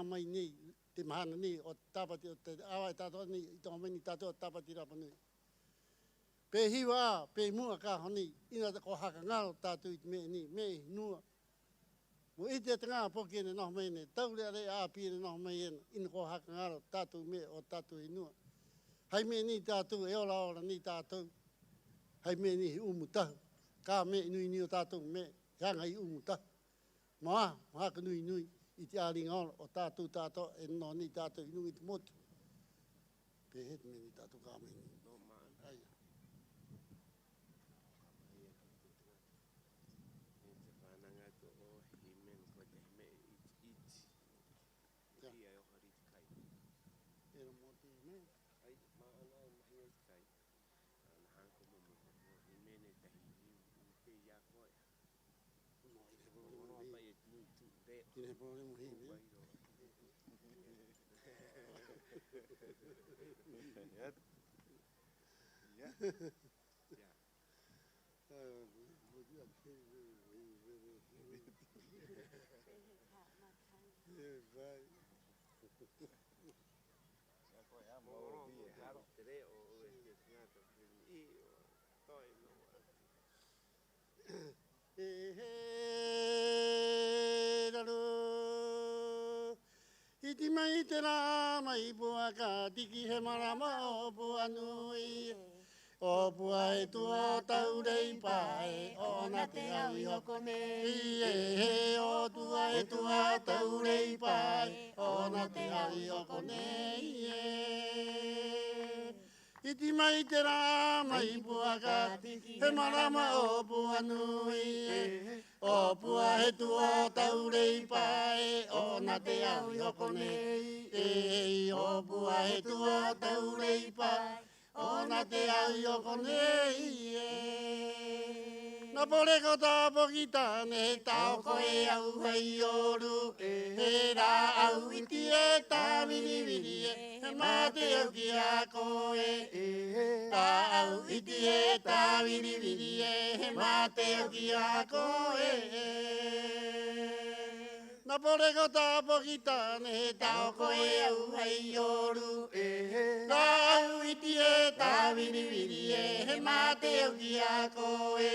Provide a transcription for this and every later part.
mai ni te mahana ni o tapati o te awa tato ni i tonga mai ni tato o tapati rapa ni. Pe hiwa, pe mua ka honi, ina ko haka ngaro tato i te me ni, me nua. Mo ite te ngā poki ene noho mai ne, tau rea re āpi ene noho mai ene, ina ko haka ngaro tato me o tato i nua. Hai me ni tato, e ora ora ni tato, hai me ni umu tahu. Ka me nui ni o tato me, hanga i umu tahu. Moa, haka nui nui. I te aringa o tātou tātou e no ni tātou i nungi te motu. Pe he te me ni tātou kā me ni. Ai. Era mo te me. Tine pōre mo hi me. Iti mai te rā mai pua ka tiki he marama o pua nui. O pua e tua tau rei pae, o na te au i hoko nei. O tua e tua tau rei pae, o na te au i hoko nei. Iti mai te rā mai pua ka tiki he marama o pua nui. O pua he tua tau rei pae, o na te au i hoko nei. O pua he tua tau rei pae, o na te au i hoko nei. Na pore ko tā poki tāne, tau koe au hei oru. He rā au iti e tā viri viri e, he mate au ki a koe. Tā au iti e tā viri viri e, he mate au ki a koe. Na pore ko tā poki tāne, tau koe au hei oru. Tā au iti e tā viri viri e, he mate au ki a koe.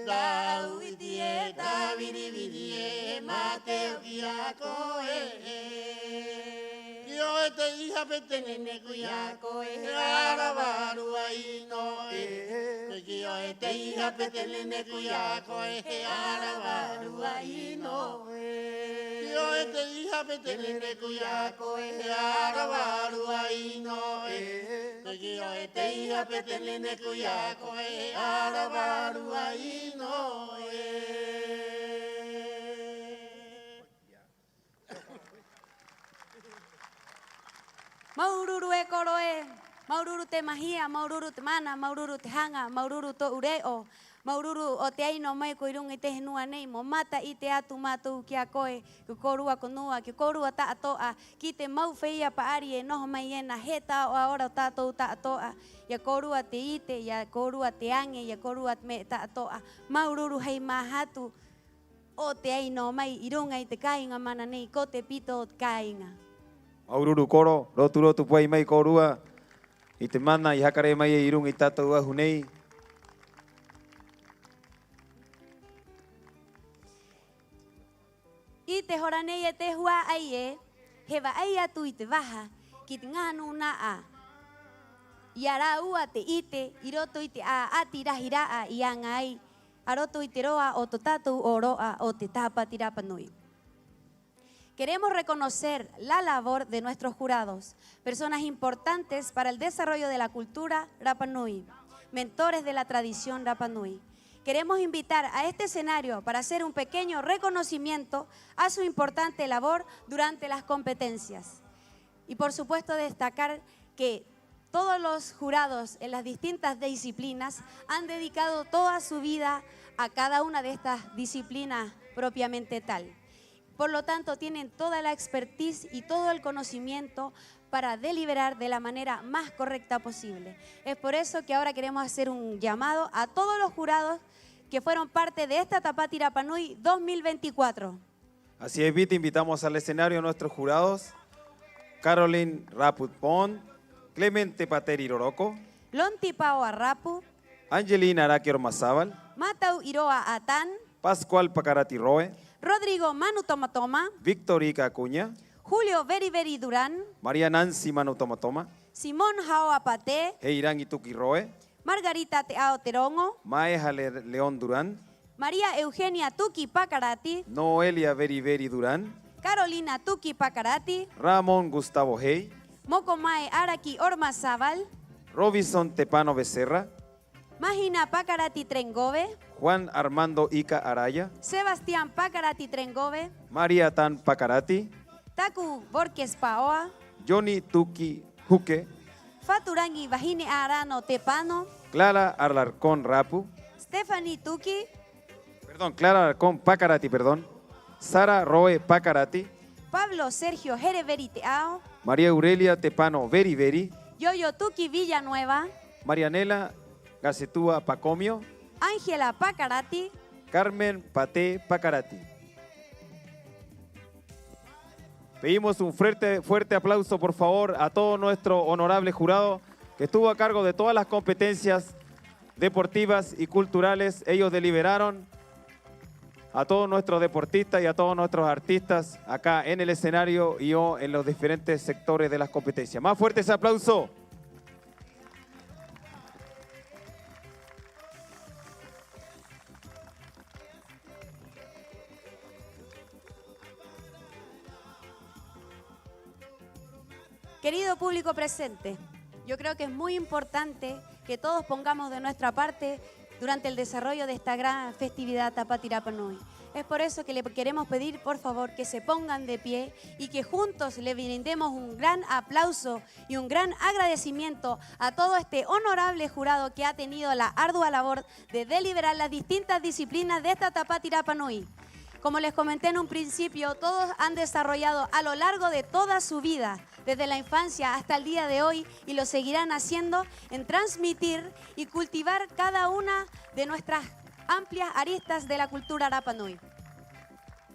Tā au iti e tā viri viri e, he mate au ki a koe. Ki o e te iha petene ne kui a koe, he ara waru a ino e. Ki o e te iha petene ne kui a koe, he ara waru a ino e. Ki o e te iha petene ne kui a koe, he ara waru a ino e. Ki o e te iha petene ne kui a koe, he ara waru a ino e. Maururu e koroe, maururu te mahia, maururu te mana, maururu te hanga, maururu to ureo, maururu o te aino mai ko irunga i te henua nei, mo mata i te atu mātou ki a koe, ki korua konua, ki korua ta atoa, ki te mau whia paari e noho mai ena, he tau a ora tātou ta atoa, ia korua te ite, ia korua te ange, ia korua te me ta atoa, maururu hei mahatu, o te aino mai irunga i te kāinga mana nei, ko te pito o te kāinga. Maururu koro, rotu rotu puai mai korua, i te mana i hakare mai e irunga i tātou ahu nei. I te hora nei e te hua ai e, he wa ai atu i te waha, ki te ngānu na a. I a rā ua te ite, i roto i te a ati rahi raa i a ngai, a roto i te roa o to tātou o roa o te tāpati Rapa Nui. Queremos reconocer la labor de nuestros jurados, personas importantes para el desarrollo de la cultura Rapa Nui, mentores de la tradición Rapa Nui. Queremos invitar a este escenario para hacer un pequeño reconocimiento a su importante labor durante las competencias. Y por supuesto destacar que todos los jurados en las distintas disciplinas han dedicado toda su vida a cada una de estas disciplinas propiamente tal. Por lo tanto, tienen toda la expertise y todo el conocimiento para deliberar de la manera más correcta posible. Es por eso que ahora queremos hacer un llamado a todos los jurados que fueron parte de esta Tapati Rapa Nui 2024. Así es, Viti, invitamos al escenario a nuestros jurados. Caroline Raput Pon, Clemente Pateri Roroco, Lonti Paoa Rapu, Angelina Araki Ormazábal, Matau Iroa Atan, Pascual Pacarati Roe, Rodrigo Manu Tomatoma, Víctor Ica Acuña, Julio Veri Durán, María Nancy Manu Tomatoma, Simón Jao Apate, Heirán Ituki Roe, Margarita Teao Terongo, Maeja León Durán, María Eugenia Tuki Pacarati, Noelia Veri Durán, Carolina Tuki Pacarati, Ramón Gustavo Hey, Mocomae Araki Ormazábal, Robinson Tepano Becerra, Magina Pacarati Trengove, Juan Armando Ica Araya, Sebastián Pacarati Trengove, María Tan Pacarati, Taku Borges Paoa, Johnny Tuki Juque, Faturangi Vajine Arano Tepano, Clara Alarcón Rapu, Stephanie Tuki, Clara Alarcón Pacarati, Sara Roe Pacarati, Pablo Sergio Jereveri Teao, María Aurelia Tepano Veri, Yoyo Tuki Villanueva, Marianela Gacetúa Pacomio, Ángela Pacarati, Carmen Paté Pacarati. Pedimos un fuerte aplauso, por favor, a todo nuestro honorable jurado que estuvo a cargo de todas las competencias deportivas y culturales. Ellos deliberaron, a todos nuestros deportistas y a todos nuestros artistas acá en el escenario y o en los diferentes sectores de las competencias. Más fuerte ese aplauso. Querido público presente, yo creo que es muy importante que todos pongamos de nuestra parte durante el desarrollo de esta gran festividad Tapati Rapa Nui. Es por eso que le queremos pedir, por favor, que se pongan de pie y que juntos le brindemos un gran aplauso y un gran agradecimiento a todo este honorable jurado que ha tenido la ardua labor de deliberar las distintas disciplinas de esta Tapati Rapa Nui. Como les comenté en un principio, todos han desarrollado a lo largo de toda su vida, desde la infancia hasta el día de hoy, y lo seguirán haciendo en transmitir y cultivar cada una de nuestras amplias aristas de la cultura Rapa Nui.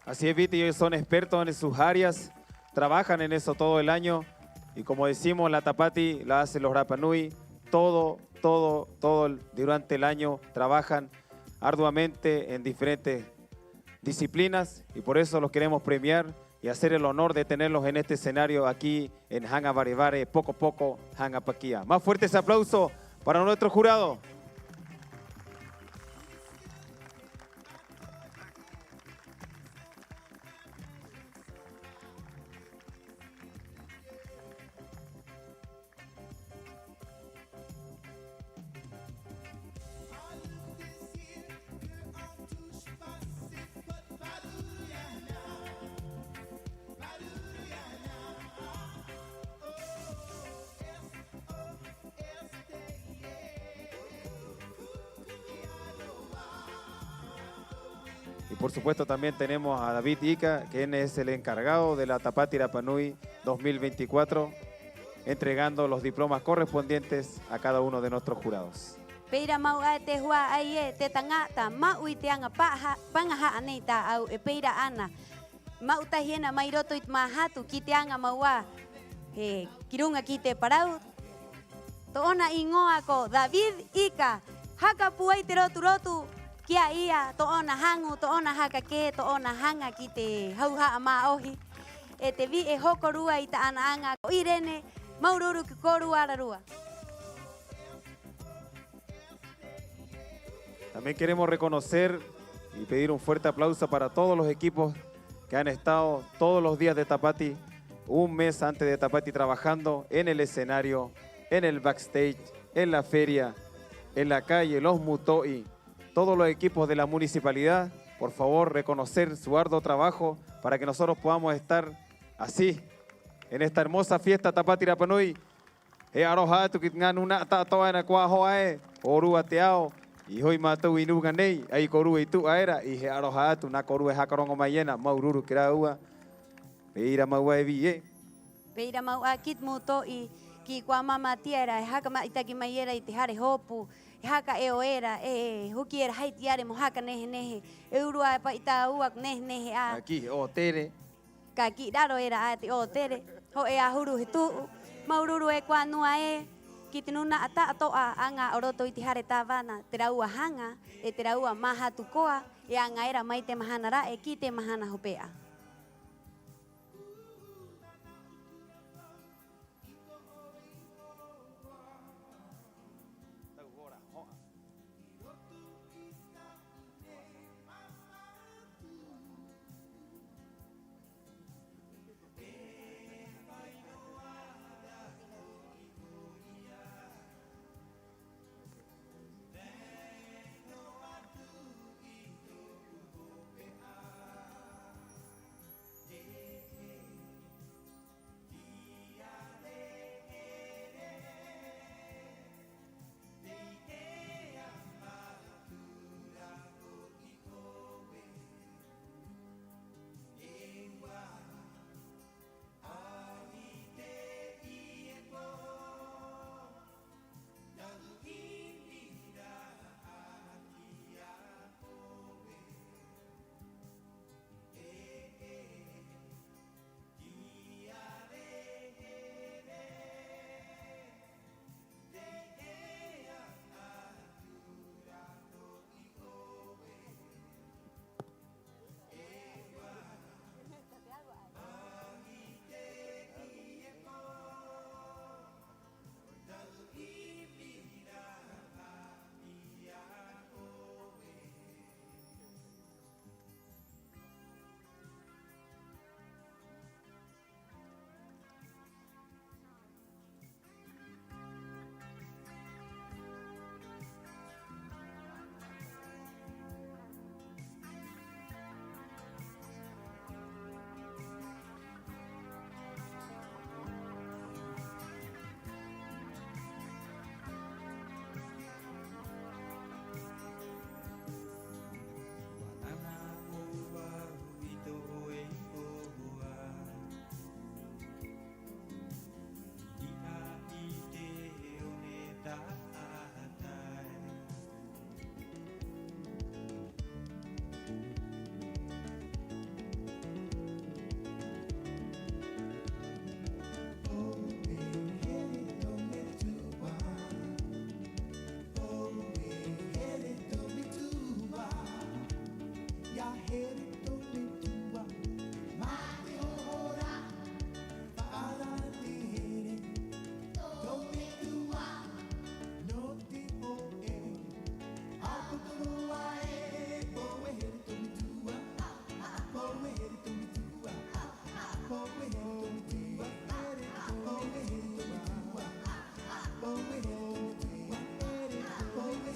Así es, Viti, ellos son expertos en sus áreas, trabajan en eso todo el año y como decimos, la Tapati la hacen los Rapa Nui, todo durante el año trabajan arduamente en diferentes disciplinas y por eso los queremos premiar y hacer el honor de tenerlos en este escenario aquí en Hanga Barevare, poco a poco Hanga Paquía. Más fuerte ese aplauso para nuestro jurado. Y por supuesto también tenemos a David Ica, quien es el encargado de la Tapati Rapa Nui 2024, entregando los diplomas correspondientes a cada uno de nuestros jurados. Peira mau a te hua ai te tangata mau i te anga pangaha aneta au e peira ana. Mau tahiena mairoto it mahatu ki te anga maua kirunga ki te parau. Toona ingoa ko David Ica, haka puai te rotu. Kia ia, toona hangu, toona haka ke, toona hanga ki te hauha ama ohi. E te vi e hokorua i ta ana anga ko Irene, maururu ki korua ararua. También queremos reconocer y pedir un fuerte aplauso para todos los equipos que han estado todos los días de Tapati, un mes antes de Tapati, trabajando en el escenario, en el backstage, en la feria, en la calle, los mutoi. Todos los equipos de la municipalidad, por favor, reconocer su arduo trabajo para que nosotros podamos estar así, en esta hermosa fiesta Tapati Rapa Nui. E arojatu kit nganuna ta toana kwa hoae, oru ateao, y hoy matau inuga nei, ai koru i tu aera, y he arojatu na koru e hakarongo mayena, maururu kira ua, peira maua e vie. Peira mau a kit muto i ki kwa mama tiera e haka ma itaki mai era I te hare hopu e haka e o era e huki era hai tiare mo haka nehe nehe e urua e pa ita uak nehe nehe a Aquí, oh, Tere. ka ki raro era a te o tere ho e a huru he tuu maururu e kwa nua e ki te nuna ata atoa anga oroto I te hare tāwana te raua hanga e te raua maha tukoa e anga era mai te mahana ra e ki te mahana hopea.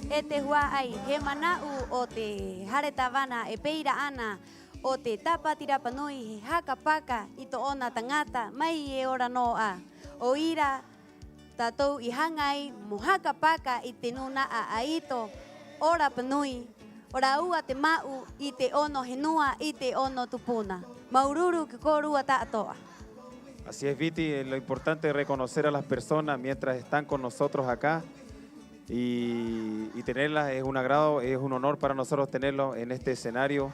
E te hua ai, he manau o te hare tawana e peira ana o te tapati rapanui he haka paka I to ona tangata mai e ora noa. O ira tatou I hangai mo haka paka I te nuna a aito ora panui. Ora ua te mau I te ono henua I te ono tupuna. Maururu ke korua tātoa. Así es, Viti, lo importante es reconocer a las personas mientras están con nosotros acá y tenerlas es un agrado, es un honor para nosotros tenerlos en este escenario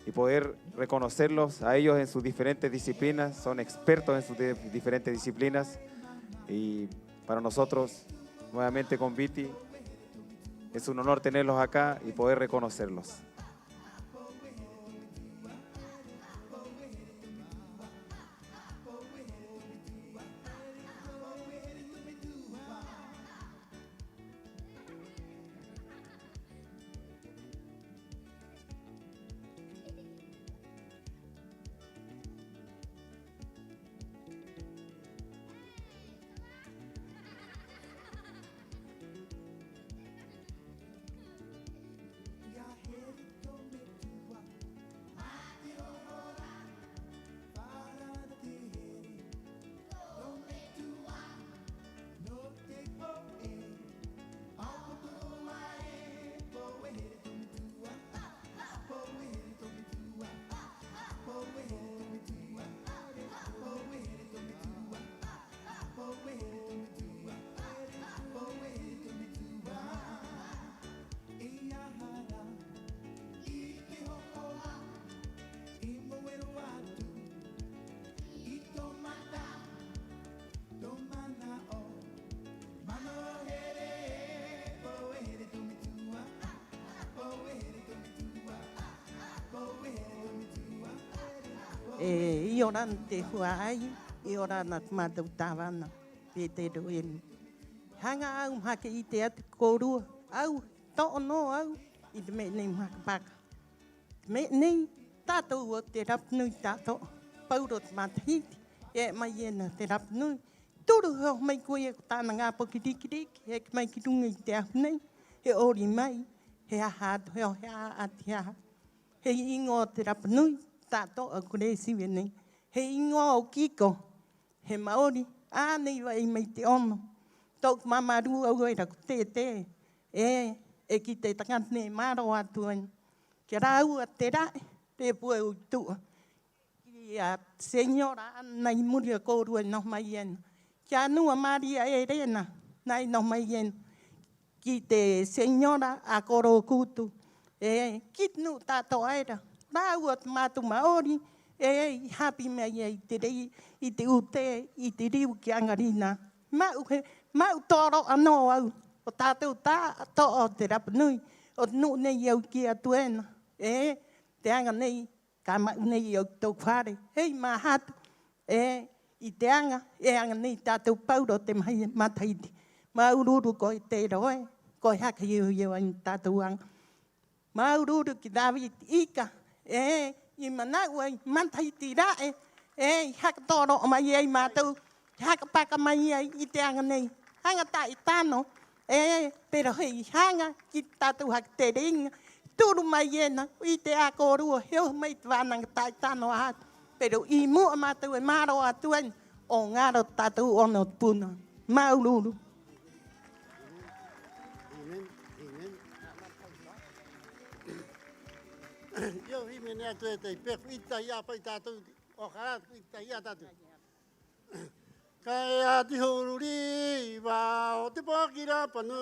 y poder reconocerlos a ellos en sus diferentes disciplinas, son expertos en sus diferentes disciplinas y para nosotros, nuevamente con Viti, es un honor tenerlos acá y poder reconocerlos. I ora te hua ai, i ora na mātou tāwana, pe te roenu. Hanga au hake i te atu kōrua, au, to'o no au, i te me nei makapaka. Me nei, tātou o te rapunui tātou, pauro te matahiti, e mai ena te rapunui. Turu heo mai koe ko tāna ngā pokirikiriki, he ki mai ki runga i te ahu nei, he ori mai, he aha atu heo, he aha ati aha. He ingo o te rapunui, tātou a kore siwe nei. He ingo o kiko, he Māori, ānei wai mai te ono. Tōku mamaru au e rako te, e ki te takatne maro atu anu. Kia rāu a te rae, te pua u tua. Ki a senyora nei muri a kōrua no mai enu. Kia anua Maria e rena, nei no mai enu. Ki te senyora a koro kutu. Ki nu tātou aera. Rāu a te mātu Māori, i hapi mai i te rei, i te ute, i te riu ki angarina. Mau tōro anō au, o tātou tā tō o te rapunui, o te nuu nei au ki atu ena. Te anga nei, ka mau nei au tau whare. Hei, mā hatu, i te anga nei tātou pauro te mataiti. Maururu ko i te roe, ko i haka iu i tātou anga. Maururu ki David Ika, i manau ai mataiti rae, i haka tōro o mai ai mātou, haka paka mai ai i te anga nei. Hanga tā i tāno, pero hei hanga ki tātou haka te ringa, turu mai ena, i te ako rua, heo mai te wānanga tā i tāno atu. Pero i mua mātou e māro atu anu, o ngaro tātou ono puna. Maururu. Yo vi me ne atu e te pefu ita ia pai tātou, o karatu ita ia tātou. Kai a te hururi wa o te pōkira panu,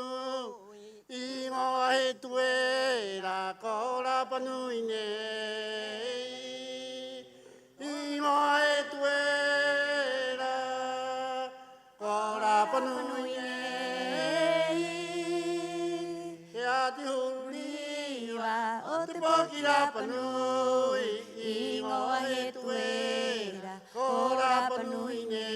i ngoa he tue ra ko ra panu i nei. I ngoa he tue ra ko ra panu i nei. Kai a te hururi wa o te pōkira panu, i ngoa he tue ra ko ra panu i nei.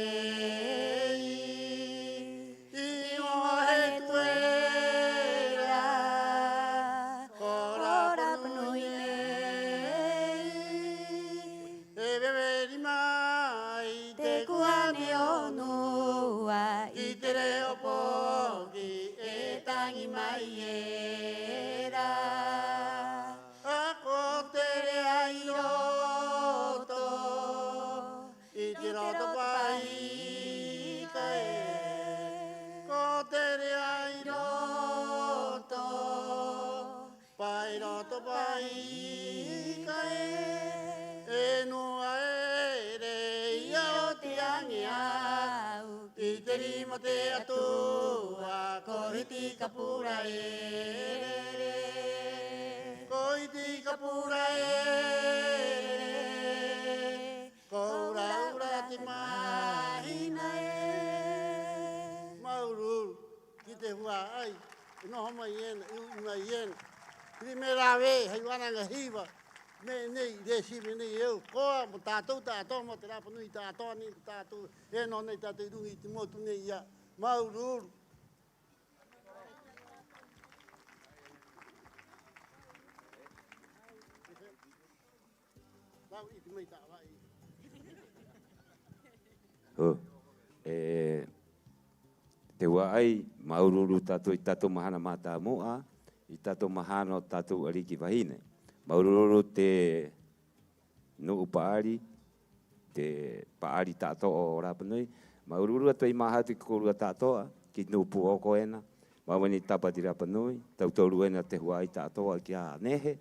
Te atua, ko hiti ka pura ko hiti ka pura ko ura te mahina Mauru, ki te hua ai, ino homa ien, mai ien, primera vez, hei wananga hiwa, me nei, resi me nei eu, koa mo tātou mo te rapanui tātou ni tātou, e no nei tātou rungi te motu nei ia, Maururu. Te wā ai, Maururu tātou i tātou mahana mātā moa, i tātou mahana o tātou ariki wahine. Maururu te nuu paari, te paari tātou o Rapanui. Maururu atu i mahatu ki korua tātoa, ki nuu pu oko ena. Mawani tapati Rapanui, tautoru ena te hua i tātoa ki a nehe.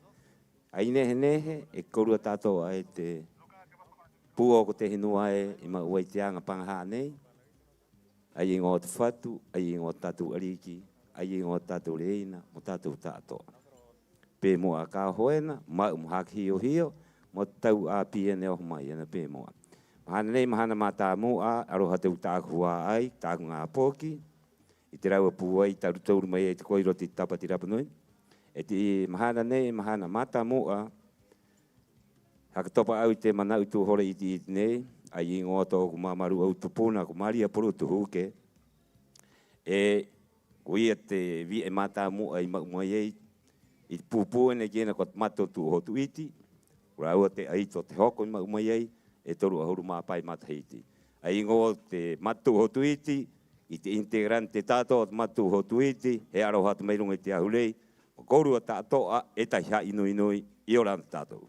Ai nehe, e korua tātoa e te pu oko te hinua i maua i te anga pangaha nei. Ai ingo te whatu, ai ingo tātou ariki, ai ingo tātou reina, mo tātou tātoa. Pē moa ka hoena, mau mhaki hio, mo tau a piene o mai ana pē moa. Mahana nei, mahana mata moa, aroha tau tākua ai, tāku ngā pōki, i te raua pūai, taru tauru mai e te koiro te tapati Rapanui. E te mahana nei, mahana mata moa, Hakatopa au te mana utu hore iti nei, ai ingoa tō ku mamaru au tupuna ku maria puru tu huke. E kuia te vi e mata mu ai mai ei, i pupu ene kena ko mato tu hotu iti, ura ua te aito te hoko i mai ei, e toru ahuru maapai mata iti. Ai ingoa te matu hotu iti, i te integrante tātou at matu hotu iti, he aro hatu meirunga i te ahurei, o kourua tātoa e tahi ha inui inui i orana tātou.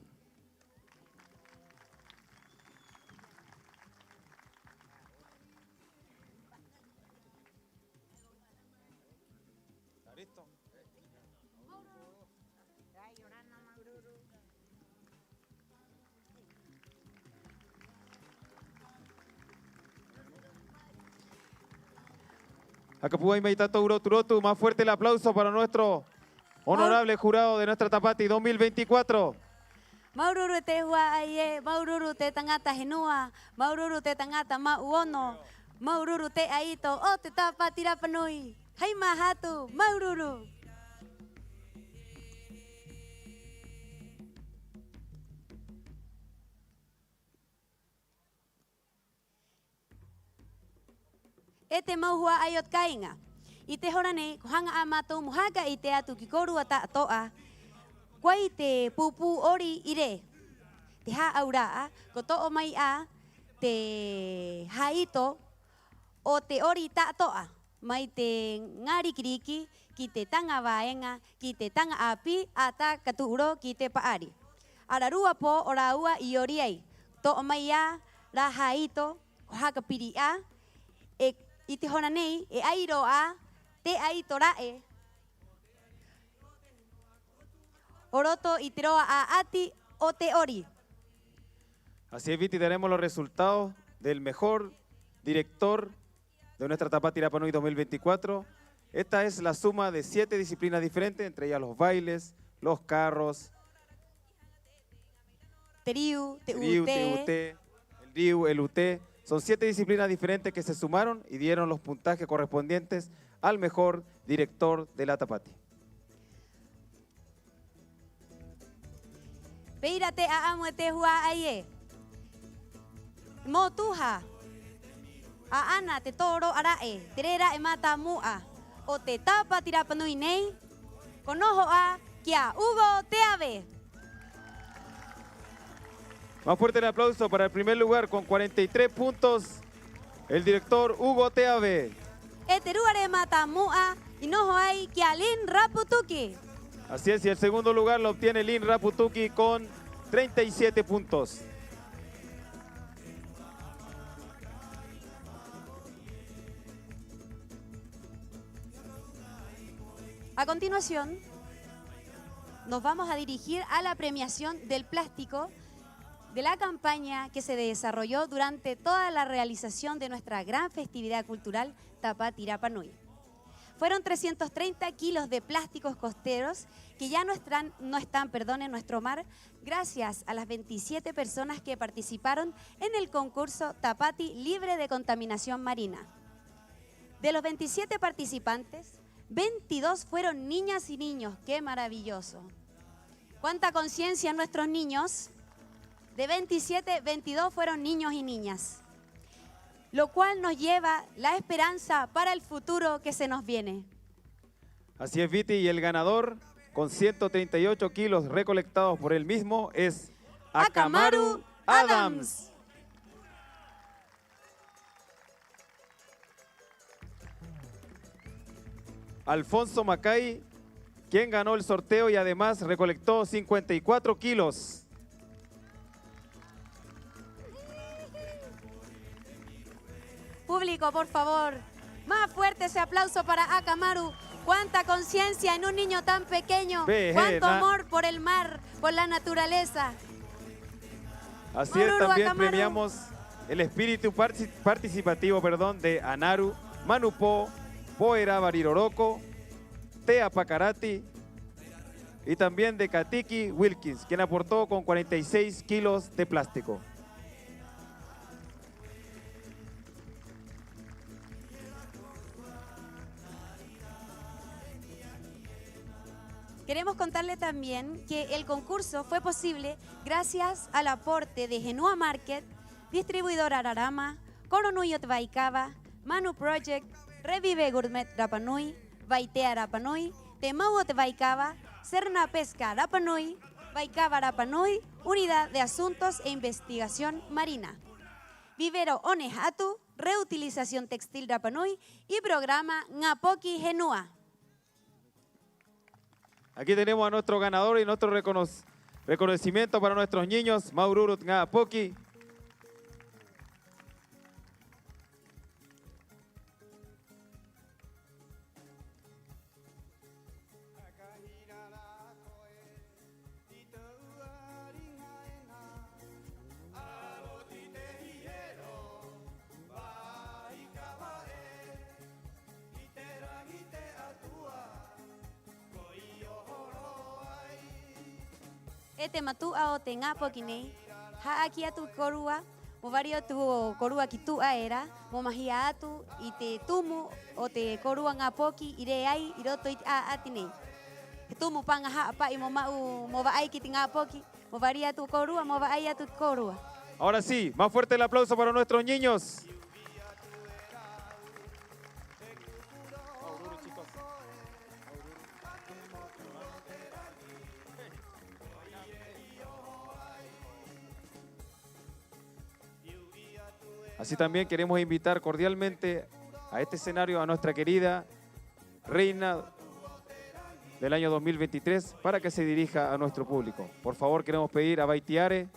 Akapuay Maitato Uroturotu, más fuerte el aplauso para nuestro honorable jurado de nuestra Tapati 2024. Maururu te hua aie, maururu te tangata henua, maururu te tangata mauono, maururu te aito, o te Tapati Rapanui. Hai mahatu, maururu. E te mauhua aiot kainga. I te hora nei, ko hanga a mātou muhaka i te atu ki korua ta atoa, kwai te pupu ori ire. Te ha auraa, ko to'o mai a te haito o te ori ta atoa. Mai te ngari kiriki, ki te tanga vaenga, ki te tanga api, a ta katuuro ki te paari. Ararua po ora ua i ori ai. To'o mai a, ra haito, ko haka piri a, i te hona nei, e airo a, te aito rae. Oroto i te roa a ati o te ori. Así es, Viti, tenemos los resultados del mejor director de nuestra Tapati Rapanui 2024. Esta es la suma de 7 disciplinas diferentes, entre ellas los bailes, los carros, Teriu, te el riu, el uté. Son 7 disciplinas diferentes que se sumaron y dieron los puntajes correspondientes al mejor director de la Tapati. Peirate a amo te hua aie. Mo tuha. A ana te toro arae. Terera e mata mua. O te Tapati Rapanui nei. Konoho a kia Hugo Teave. Más fuerte el aplauso para el primer lugar con 43 puntos, el director Hugo Teave. E te ruare mata mua. Inoho ai kia Lin Raputuki. Así es, y el segundo lugar lo obtiene Lin Raputuki con 37 puntos. A continuación, nos vamos a dirigir a la premiación del plástico de la campaña que se desarrolló durante toda la realización de nuestra gran festividad cultural Tapati Rapanui. Fueron 330 kilos de plásticos costeros que ya no están en nuestro mar, gracias a las 27 personas que participaron en el concurso Tapati Libre de Contaminación Marina. De los 27 participantes, 22 fueron niñas y niños. ¡Qué maravilloso! ¿Cuánta conciencia en nuestros niños? De 27, 22 fueron niños y niñas, lo cual nos lleva la esperanza para el futuro que se nos viene. Así es, Viti, y el ganador con 138 kilos recolectados por él mismo es Akamaru Adams. Alfonso Macay, quien ganó el sorteo y además recolectó 54 kilos. Público, por favor, más fuerte ese aplauso para Akamaru. Cuánta conciencia en un niño tan pequeño. Cuánto amor por el mar, por la naturaleza. Así es, también premiamos el espíritu participativo, de Anaru, Manupo, Poera Bariroroko, Tea Pacarati y también de Katiki Wilkins, quien aportó con 46 kilos de plástico. Queremos contarle también que el concurso fue posible gracias al aporte de Genua Market, Distribuidora Ararama, Coronuyot Baikaba, Manu Project, Revive Gourmet Rapanui, Baitea Rapanui, Temauot Baikaba, Serna Pesca Rapanui, Baikaba Rapanui, Unidad de Asuntos e Investigación Marina. Vivero Onehatu, Reutilización Textil Rapanui y programa Ngapoki Genua. Aquí tenemos a nuestro ganador y nuestro reconocimiento para nuestros niños, Maururut Ngapoki. Ete matua o te Ngapoki nei, haaki atu korua, mo vario tu korua ki tu era, mo mahia atu i te tumu o te korua Ngapoki ire ai i roto i a ati nei. Te tumu panga hapa i mo mau mo vaai ki te Ngapoki, mo varia atu korua, mo vaai atu korua. Ahora sí, más fuerte el aplauso para nuestros niños. Así también queremos invitar cordialmente a este escenario a nuestra querida reina del año 2023 para que se dirija a nuestro público. Por favor, queremos pedir a Baitiare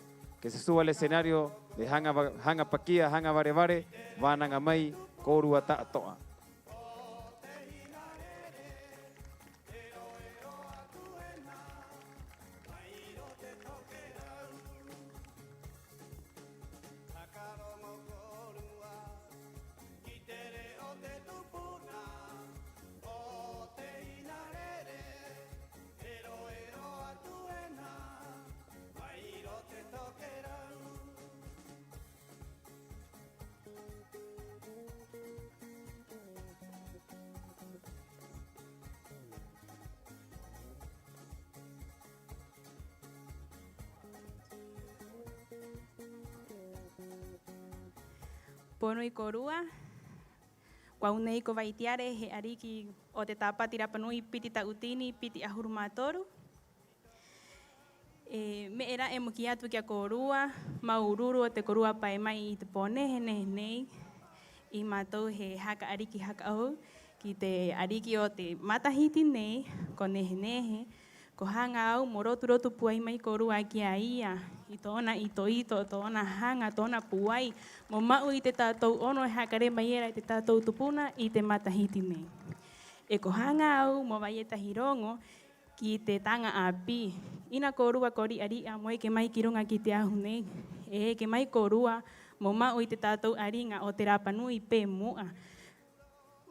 que se suba al escenario de Hanga Paquia, Hanga Barevare, Vanangamay, Koruata Toa. Pono i korua, kwaunei ko Baitiare he ariki o te Tapati Rapanui piti tautini, piti ahurumatoru. Me era e muki atu kia korua, maururu o te korua pai mai i te pone he nei, i mātou he haka ariki haka au, ki te ariki o te matahiti nei, ko nehe, ko hanga au morotu puai mai korua kia ia, i tōna ito, tōna hanga, tōna puai, mo mau i te tātou ono e hakare mai era i te tātou tupuna i te matahiti nei. E ko hanga au mo vai e tahi rongo ki te tanga api. Ina korua kori ari a moe ke mai ki runga ki te ahu nei. E ke mai korua mo mau i te tātou aringa o te Rapanui pe mua.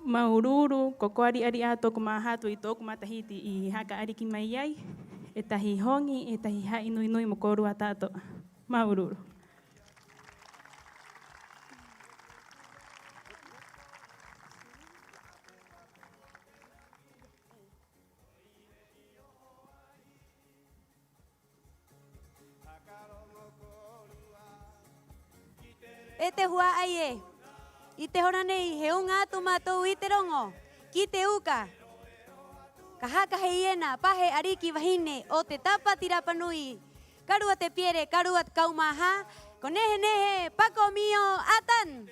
Maururu, ko koari ari a tōku mahatu i tōku matahiti i haka ariki mai ai. E tahi hongi, e tahi hai nui mo korua tātou. Maururu. E te hua ai e, i te hora nei he unga atu mātou i te rongo, ki te uka. Ka haka hei ena, pahe ariki wahine o te Tapati Rapanui. Karua te piere, karua te kaumaha, ko nehe, Paco Mío Atan.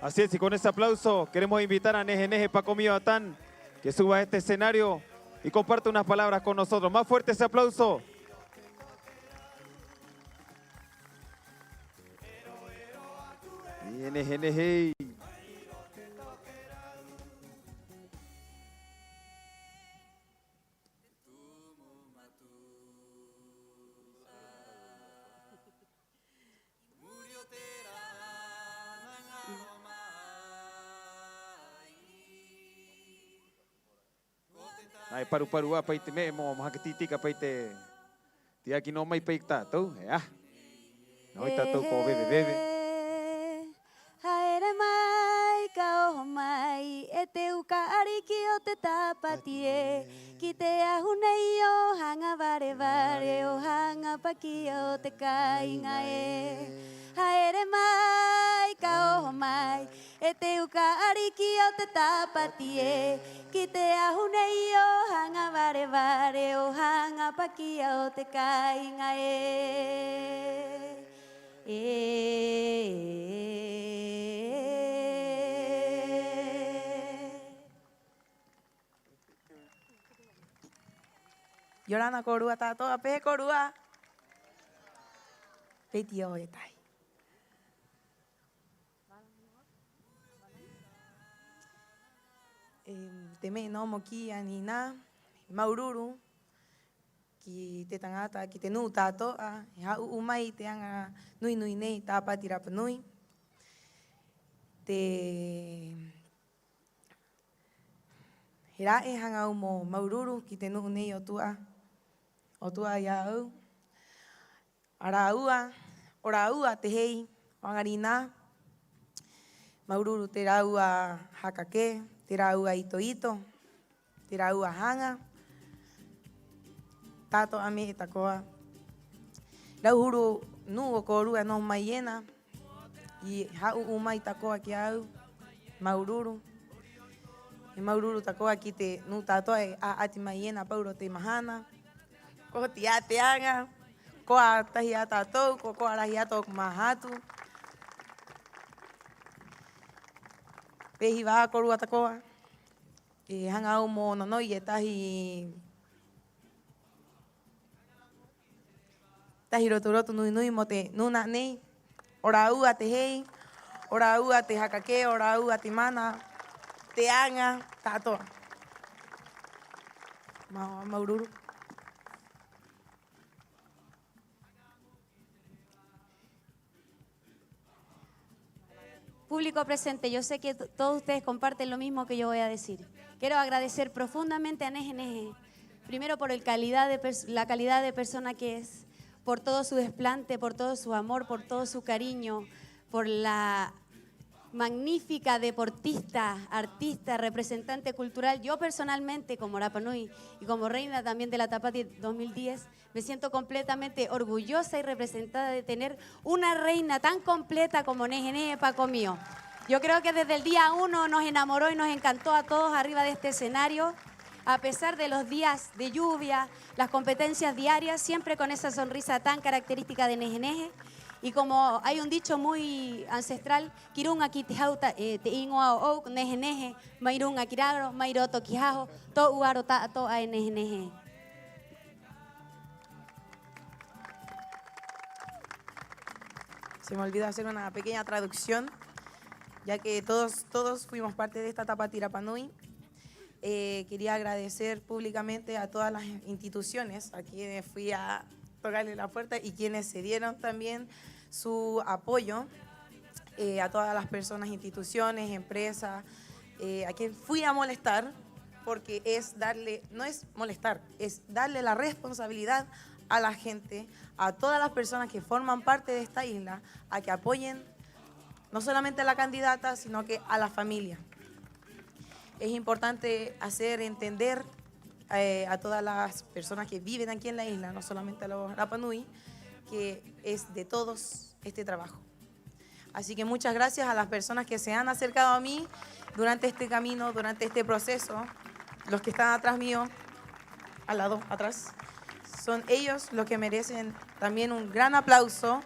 Así es, y con ese aplauso queremos invitar a Neje Paco Mío Atán que suba a este escenario y comparte unas palabras con nosotros. Más fuerte ese aplauso. Y Neje. Ai paru apa ite me mo mahakititika pa ite ti aki no mai pa tatou ah no tatou ko bebe Haere mai ka o mai e te uka uka ariki o te tapati e. Ki te ahunei o hanga vare vare o hanga paki o te kainga e. Haere mai, ka oho mai, e te uka ariki o te tapati e. Ki te ahunei o hanga vare vare o hanga paki o te kainga Yorana korua tātoa, pe korua. Peti o e tai. Te me no mo ki ani nā, maururu, ki te tangata, ki te nū tātoa, e hau umai te anga nui nui nei tāpati rapa nui. He rae hanga au mo maururu ki te nuu nei o tua ia au. Ora ua te hei, wangari nā. Maururu te raua hakake, te raua ito ito, te raua hanga. Tāto ame e takoa. Rauhuru nu o korua no mai ena. I hau umai takoa ki au, maururu. E maururu takoa ki te nu tātoa e a ati mai ena pauro te mahana. Ko te a te anga, ko a tahi a tātou, ko a rahi ato ku mahatu. Pehi wā korua takoa. E hanga au mo nonoi e tahi roto nui nui mo te nuna nei. Ora ua te hei, ora ua te hakake, ora ua te mana, te anga, tātoa. Maururu. Público presente, yo sé que todos ustedes comparten lo mismo que yo voy a decir. Quiero agradecer profundamente a Neje Neje, primero por la calidad de persona que es, por todo su desplante, por todo su amor, por todo su cariño, por la magnífica deportista, artista, representante cultural. Yo personalmente, como Rapa Nui y como reina también de la Tapati 2010, me siento completamente orgullosa y representada de tener una reina tan completa como Neje Neje, Paco mío. Yo creo que desde el día 1 nos enamoró y nos encantó a todos arriba de este escenario, a pesar de los días de lluvia, las competencias diarias, siempre con esa sonrisa tan característica de Neje Neje. Y como hay un dicho muy ancestral, Kirun aquí te hauta te ingoa o Neje Neje, mairun akiragro, mairoto kijajo, to uaro ta to a Neje Neje. Se me olvidó hacer una pequeña traducción, ya que todos fuimos parte de esta Tapati Rapa Nui. Quería agradecer públicamente a todas las instituciones a quienes fui a tocarle la puerta y quienes se dieron también su apoyo, a todas las personas, instituciones, empresas, a quien fui a molestar, porque no es molestar, es darle la responsabilidad a la gente, a todas las personas que forman parte de esta isla, a que apoyen no solamente a la candidata, sino que a la familia. Es importante hacer entender a todas las personas que viven aquí en la isla, no solamente a los Rapa Nui, que es de todos este trabajo. Así que muchas gracias a las personas que se han acercado a mí durante este camino, durante este proceso. Los que están atrás mío, al lado, atrás, son ellos los que merecen también un gran aplauso,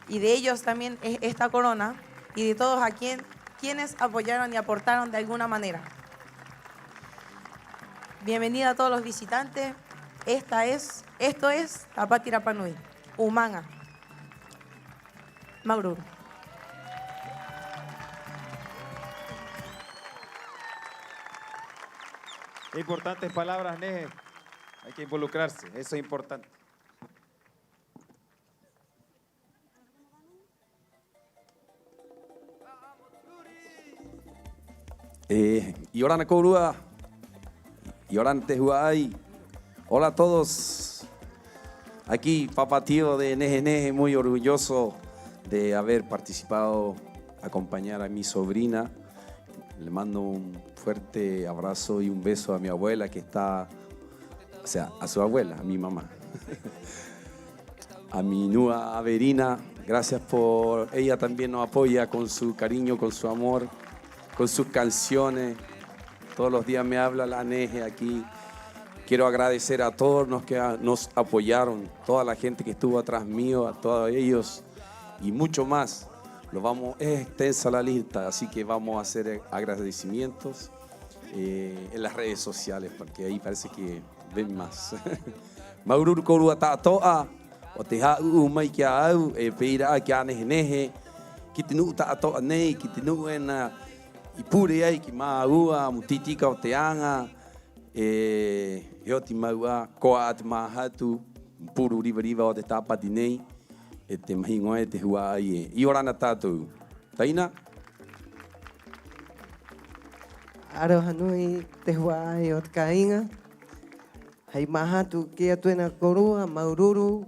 y de ellos también es esta corona, y de todos a quienes apoyaron y aportaron de alguna manera. Bienvenida a todos los visitantes. Esto es Tapati Rapa Nui, Umanga, Maururu. Importantes palabras, Neje. Hay que involucrarse, eso es importante. Yorana Korua, Yorana Tehuay. Hola a todos. Aquí, Papá Tío de Neje Neje, muy orgulloso de haber participado, acompañar a mi sobrina Le mando un fuerte abrazo y un beso a mi abuela que está, o sea, a su abuela, a mi mamá. A mi nua Averina, gracias por, ella también nos apoya con su cariño, con su amor, con sus canciones. Todos los días me habla la Neje aquí. Quiero agradecer a todos los que nos apoyaron, toda la gente que estuvo atrás mío, a todos ellos y mucho más. Es extensa la lista, así que vamos a hacer agradecimientos en las redes sociales, porque ahí parece que ven más. Maururu korua ta'atoa, o te ha'u mai kia au, peira kia nehe, ki te nuu ta'atoa nei, ki te nuu ena ipure ai ki maua, mutitika o te anga, Heoti maua, koa ate mahatu, puru riva o te tāpati nei, e te mahingoe te hua ai e. I orana tātou. Taina? Aroha nui te hua ai o te kainga. Hei mahatu ki atuena korua, maururu,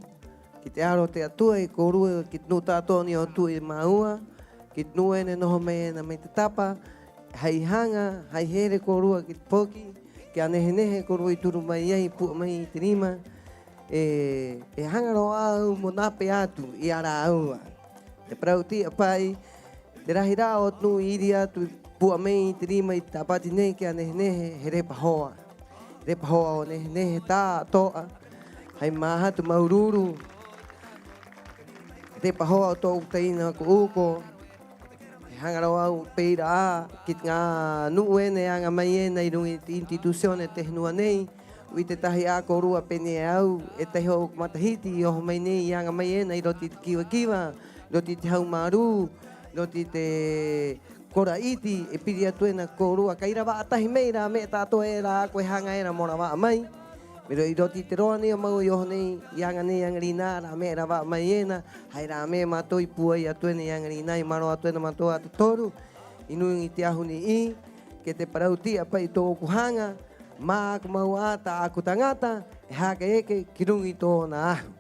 ki te aro te atua i korua, ki te nu tātou ni o tu i maua, ki te nu ene noho mei ena mei te tapa, hei hanga, hei here korua ki te poki, ki a nehe korua i turu mai ai, pua mai i te rima, e hangaro au mo nape atu i ara aua. Te prauti a pai, te rahira o tunu i iri atu, pua mei i te rima i tapati nei ki a nehe he repa hoa. Repa hoa o nehe tā toa, hei mahatu maururu, repa hoa o tōku teina ko uko, hangaro au peira a, ki ngā nuu ene anga mai ena i rungi institucione te hinua nei, ui te tahi a korua pene au, e te ho matahiti i oho mai nei i anga mai ena i roti te kiwa, roti te haumaru, roti te kora iti, e piri atu ena korua, ka ira waa tahi meira, me tātou e ra koe hanga era mora waa mai, pero i roti te roa nei o mau i oho nei, i anga nei anga rina, ra me ra waa mai ena, hai ra me mātou i pua i atu ena i anga rina, i maro atu ena mātou atu toru, i nui i te ahuni i, ke te parauti a pai tō kuhanga, mā aku mau ata aku tangata, e hake eke ki rungi tōna ahu.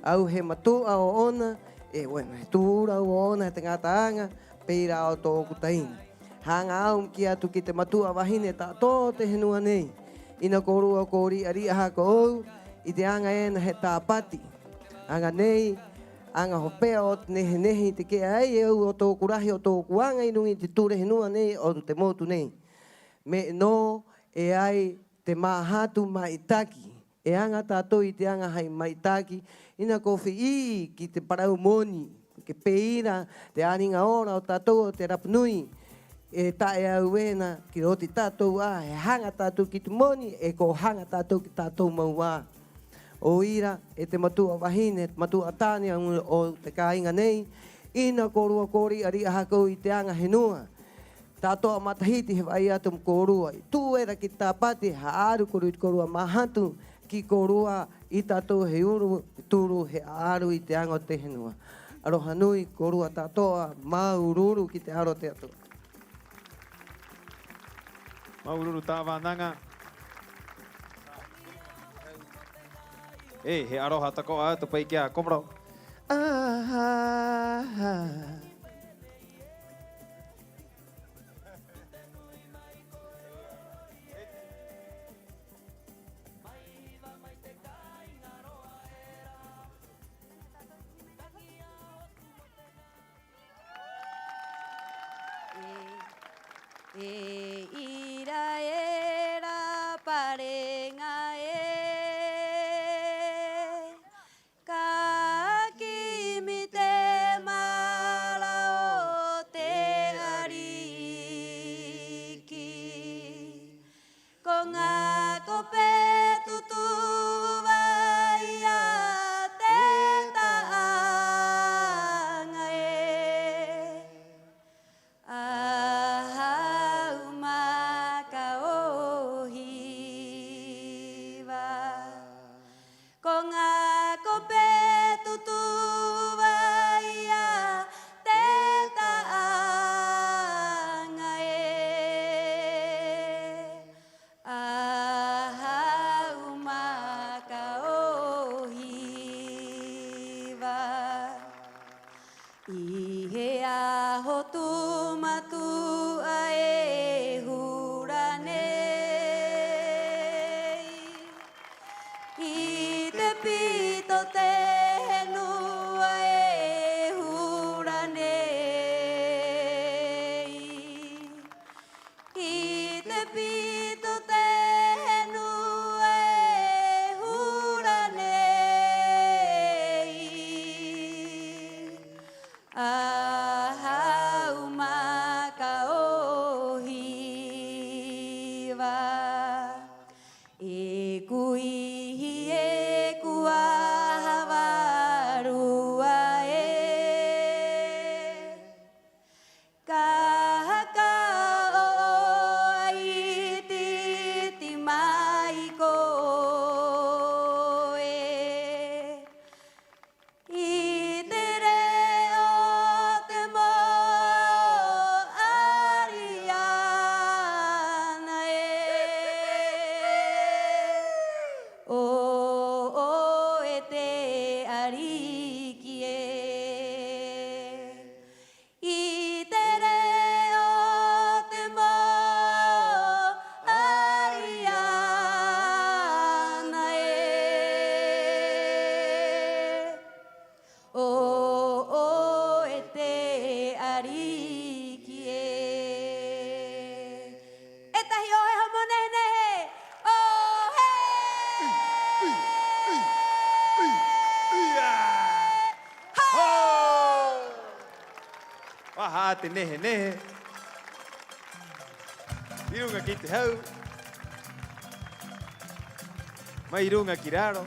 Au he matua o ona, e bueno, he tūra o ona he te ngata anga, peira o tōku taini. Hanga au ki atu ki te matua wahine tā tō te henua nei. Ina korua kōri ari aha ko ou, i te anga ena he tāpati. Anga nei, anga hopea o te nehe te kea ai e au o tōku rahi o tōku anga i rungi te tūre henua nei o te motu nei. Me no e ai te mahatu maitaki. E anga tātou i te anga hai maitaki, ina ko whii ki te parau moni, ke peira, te aringa ora o tātou o te rapunui, e tae au ena ki roti tātou a, e hanga tātou ki te moni, e ko hanga tātou ki tātou maua. O ira, e te matua wahine, te matua tāne o te kāinga nei, ina korua kori ari aha kou i te anga henua. Tātou a matahiti he vai atu korua. Tū era ki tāpati, haaru koru i korua mahatu, ki korua i tātou he uru, tūru he aaru i te ango te henua. Aroha nui, korua tātoa, maururu ki te aro te atua. Maururu tā wānanga. He aroha tako a tu pai kia komro. E ira era parenga e ka kimi te mara o te ariki ko ngā kope tutu vai a te taanga e I he aho tu matua e pito te nua e hura nei. I te pito te nua e hura nei. Ahau maka ohiwa. E kuihi e kuahawarua e. Kahaka o ai titi mai ko e. I te reo te mo ariana e. O e te ariki e. I te reo te mo ariana e. O e te ariki e. E tahi o he homo nehe. O he. Waha te nehe nehe. Irunga ki te hau. Mai irunga ki raro.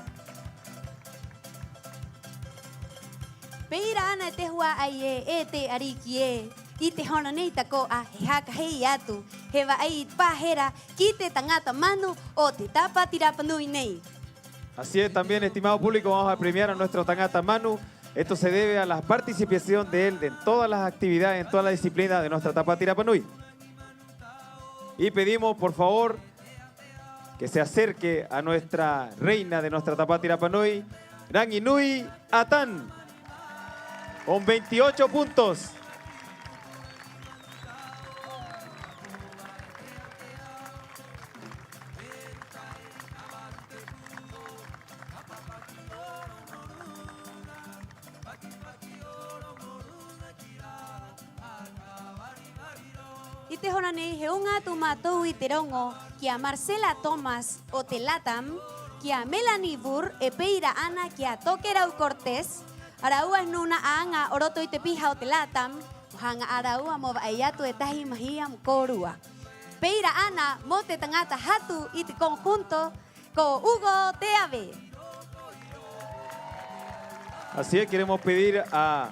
Peira ana te hua ai e te ariki e. I te hona nei tako a he haka hei atu. He wa ai pahera ki te tangata manu o te tapati rapanui nei. Así es, también, estimado público, vamos a premiar a nuestro Tangata Manu. Esto se debe a la participación de él en todas las actividades, en todas las disciplinas de nuestra Tapati Rapanui. Y pedimos, por favor, que se acerque a nuestra reina de nuestra Tapati Rapanui, Ranginui Atan, con 28 puntos. I te hona nei he unga tu mātou i te rongo ki a Marcela Thomas o te Latam, ki a Melanie Burr e peira ana ki a Tokerau Cortés, araua nuna a anga oroto i te piha o te Latam, hanga araua mo vai atu e tahi mahia mo korua. Peira ana mo te tangata hatu i te conjunto ko Hugo Teave. Así es, queremos pedir a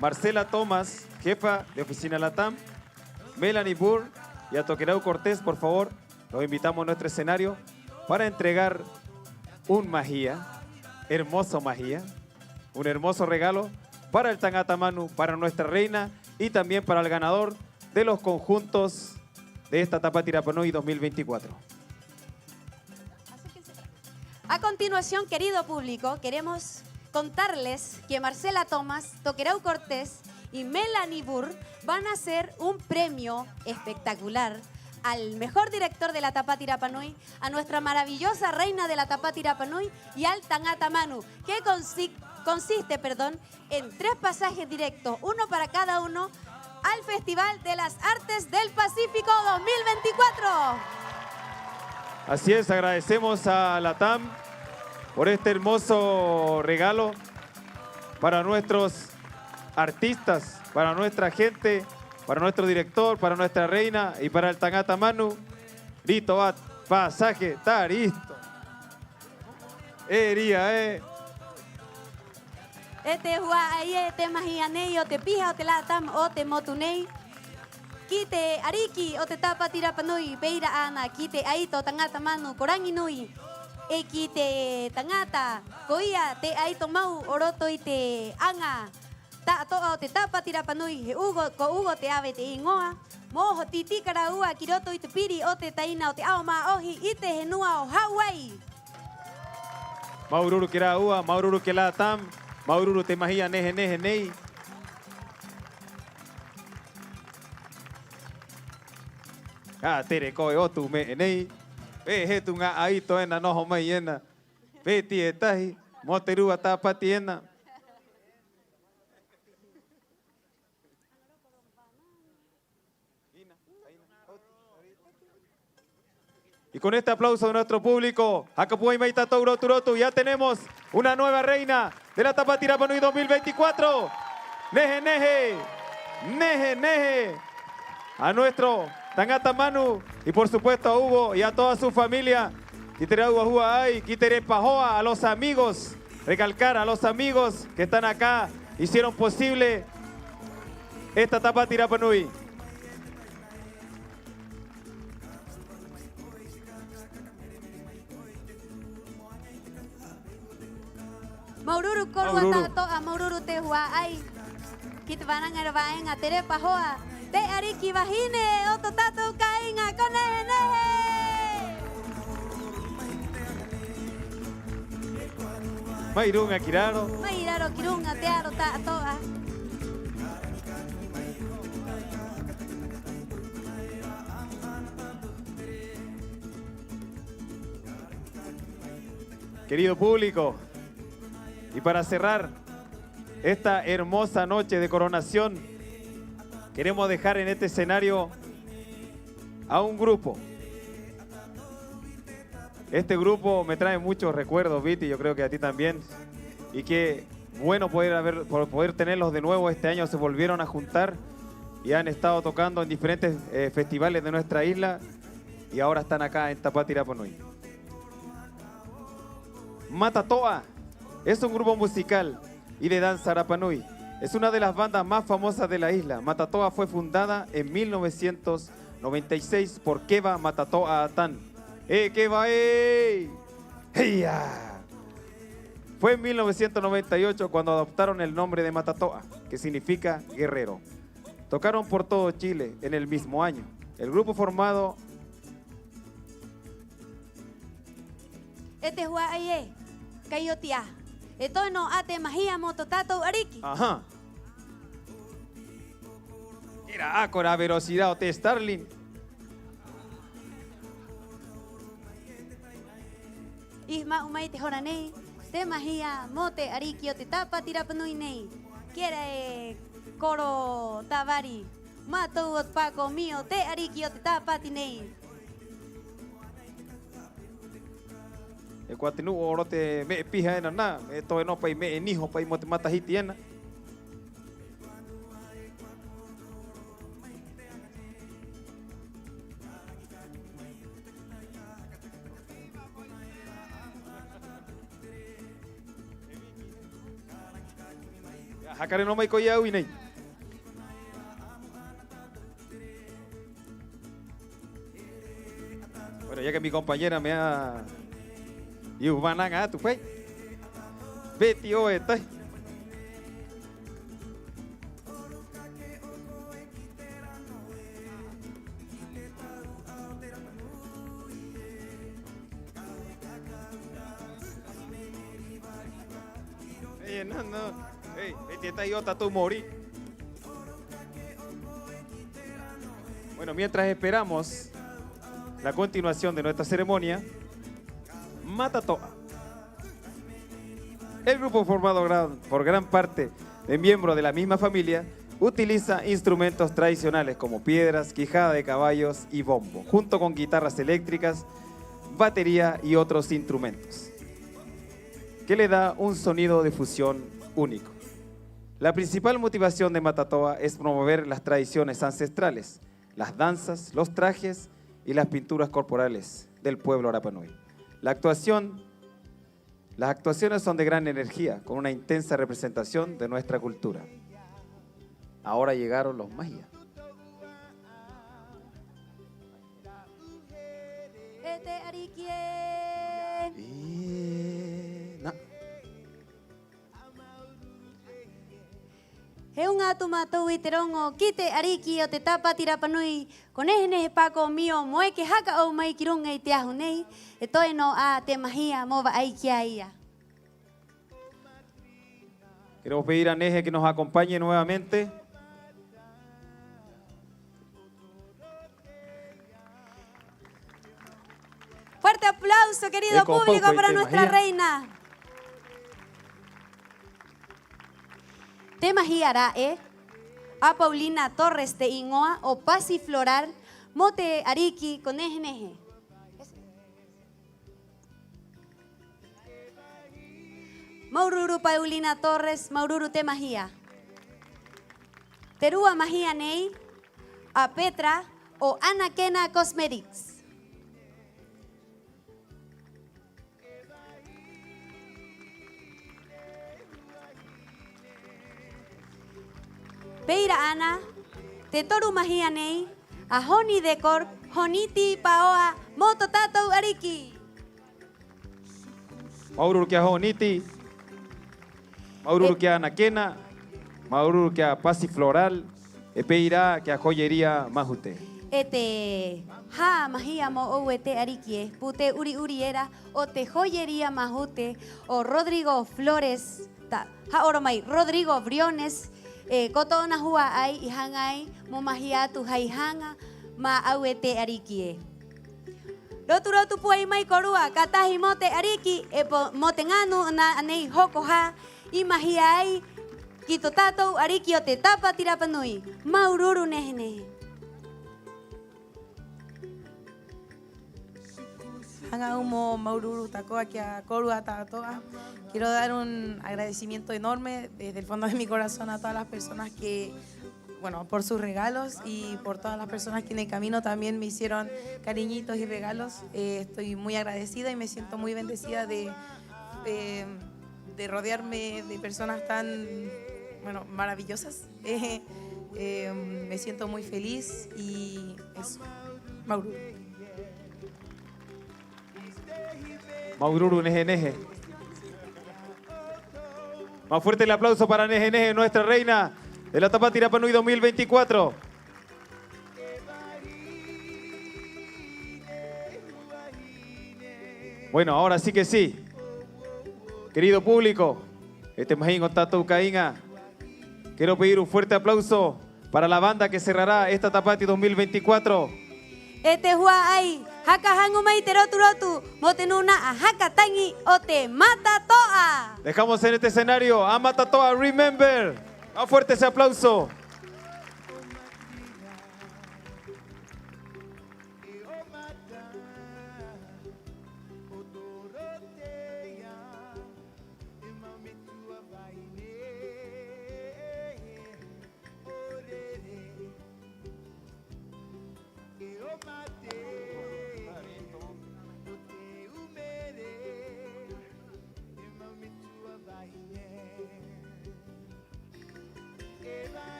Marcela Thomas, jefa de Oficina Latam, Melanie Burr y a Tokerau Cortés, por favor, los invitamos a nuestro escenario para entregar un majía, hermoso majía, un hermoso regalo para el Tangata Manu, para nuestra reina y también para el ganador de los conjuntos de esta Tapati Rapanui 2024. A continuación, querido público, queremos contarles que Marcela Thomas, Tokerau Cortés y Melanie Burr van a hacer un premio espectacular al mejor director de la Tapati Rapanui, a nuestra maravillosa reina de la Tapati Rapanui y al Tangata Manu, que consiste en 3 pasajes directos, uno para cada uno, al Festival de las Artes del Pacífico 2024. Así es, agradecemos a Latam por este hermoso regalo para nuestros artistas, para nuestra gente, para nuestro director, para nuestra reina y para el Tangata Manu. Listo, va, pasaje, está listo. Ería, Te hua ai te mahia nei o te piha o te Latam o te motu nei. Ki te ariki o te Tapati Rapanui peira ana ki te aito Tangata Manu korangi nui. E ki te tangata koia te aito mau oroto i te anga. Ta toa o te Tapati Rapanui he Hugo ko Hugo Teave te ingoa. Moho titi karaua ki roto i te piri o te taina o te aoma ohi i te henua o Hawaii. Maururu kira ua, maururu ke Latam, maururu te mahia nehe nehe nei. Tere koe o tu me nei. Pe he tu ngā aito ena noho mai ena. Pe ti e tahi. Moterúa tapatiena. Y con este aplauso de nuestro público, Acapúa y Maitato Uroturotu, ya tenemos una nueva reina de la Tapati Rapanui 2024. Neje, neje, neje, neje. A nuestro Tangata Manu y por supuesto a Hugo y a toda su familia. Quitere Agua Ay, Quitere Pajoa, a los amigos, recalcar a los amigos que están acá, hicieron posible esta Tapati Rapanui. Maururu korua tato a maururu te hua ai. Kit vanang ervaen a tere pahoa. Te ariki vahine oto tato kainga konehe nehe. Mairunga kiraro. Mairaro kirunga te aro tato a. Querido público, y para cerrar esta hermosa noche de coronación, queremos dejar en este escenario a un grupo. Este grupo me trae muchos recuerdos, Viti, yo creo que a ti también. Y qué bueno poder tenerlos de nuevo. Este año se volvieron a juntar y han estado tocando en diferentes festivales de nuestra isla y ahora están acá en Tapati Rapanui. Matatoa es un grupo musical y de danza Rapanui. Es una de las bandas más famosas de la isla. Matatoa fue fundada en 1996 por Keva Matatoa Atán. Keva, ¡Heya! Fue en 1998 cuando adoptaron el nombre de Matatoa, que significa guerrero. Tocaron por todo Chile en el mismo año. El grupo formado... Este hua aye, kayotia. Esto no ate magia mototato ariki. Ajá. Era con velocidad o te Starling. Isma umay te horanei. Te magia mote ariki o te Tapati Rapanui nei. Quiere coro tavari. Mato ot paco mío te ariki o te Tapati nei. El cuatinu oro te me pija en na. Esto no pa me enijo pa mote mata hitiena. Hakare no mai koya uinei. Bueno, ya que mi compañera me ha... Y ubananga tu fue. Betty o estoy. No. Hey, esta iota tu morí. Bueno, mientras esperamos la continuación de nuestra ceremonia, Matatoa. El grupo formado por gran parte de miembros de la misma familia utiliza instrumentos tradicionales como piedras, quijada de caballos y bombo, junto con guitarras eléctricas, batería y otros instrumentos, que le da un sonido de fusión único. La principal motivación de Matatoa es promover las tradiciones ancestrales, las danzas, los trajes y las pinturas corporales del pueblo Rapanui. Las actuaciones son de gran energía, con una intensa representación de nuestra cultura. Ahora llegaron los magias. Este ariki He un atu matou i te rongo ki te ariki o te Tapati Rapanui ko nehe pako mio moe ke haka au mai ki runga i te ahu nei e toi no a te mahia mo va ai kia ia. Queremos pedir a Neje que nos acompañe nuevamente. Fuerte aplauso, querido público, para nuestra reina. Te mahiara a Paulina Torres te ingoa o pasi florar mote ariki conejeneje. Maururu Paulina Torres, Maururu te mahia. Terua mahia nei a Petra o Anakena Cosmetics. Peira Ana, te toru mahia nei a Honi Decor, Honiti Paoa, Moto Tato Ariki. Maururu kia honiti, maururu kia Anakena, maururu kia pasi floral, epeira kia joyería mahute. Ete ha mahia mo owete ariki pute uri era o te joyería mahute o Rodrigo Flores ta ha oromai Rodrigo Briones kotona hua ai ihangai mo mahia tu haihanga ma awete ariki Rotu puai mai korua katahi mote ariki mote nganu na anei hoko ha i mahia ai kito tatou ariki o te tapa tirapanui maururu nehenehe. Hanga umo maururu takoa kia korua tatoa. Quiero dar un agradecimiento enorme desde el fondo de mi corazón a todas las personas que, bueno, por sus regalos y por todas las personas que en el camino también me hicieron cariñitos y regalos. Estoy muy agradecida y me siento muy bendecida de rodearme de personas tan, bueno, maravillosas. Me siento muy feliz y eso. Maururu. Maururu Neje. Más fuerte el aplauso para Neje, nuestra reina de la Tapati Rapanui 2024. Bueno, ahora sí que sí. Querido público, este Majín Tato Caínga, quiero pedir un fuerte aplauso para la banda que cerrará esta Tapati 2024. Este hua ai haka hangu mai te rotu motenuna a haka tangi o te mata toa. Dejamos en este escenario a Matatoa Remember. Más fuerte ese aplauso.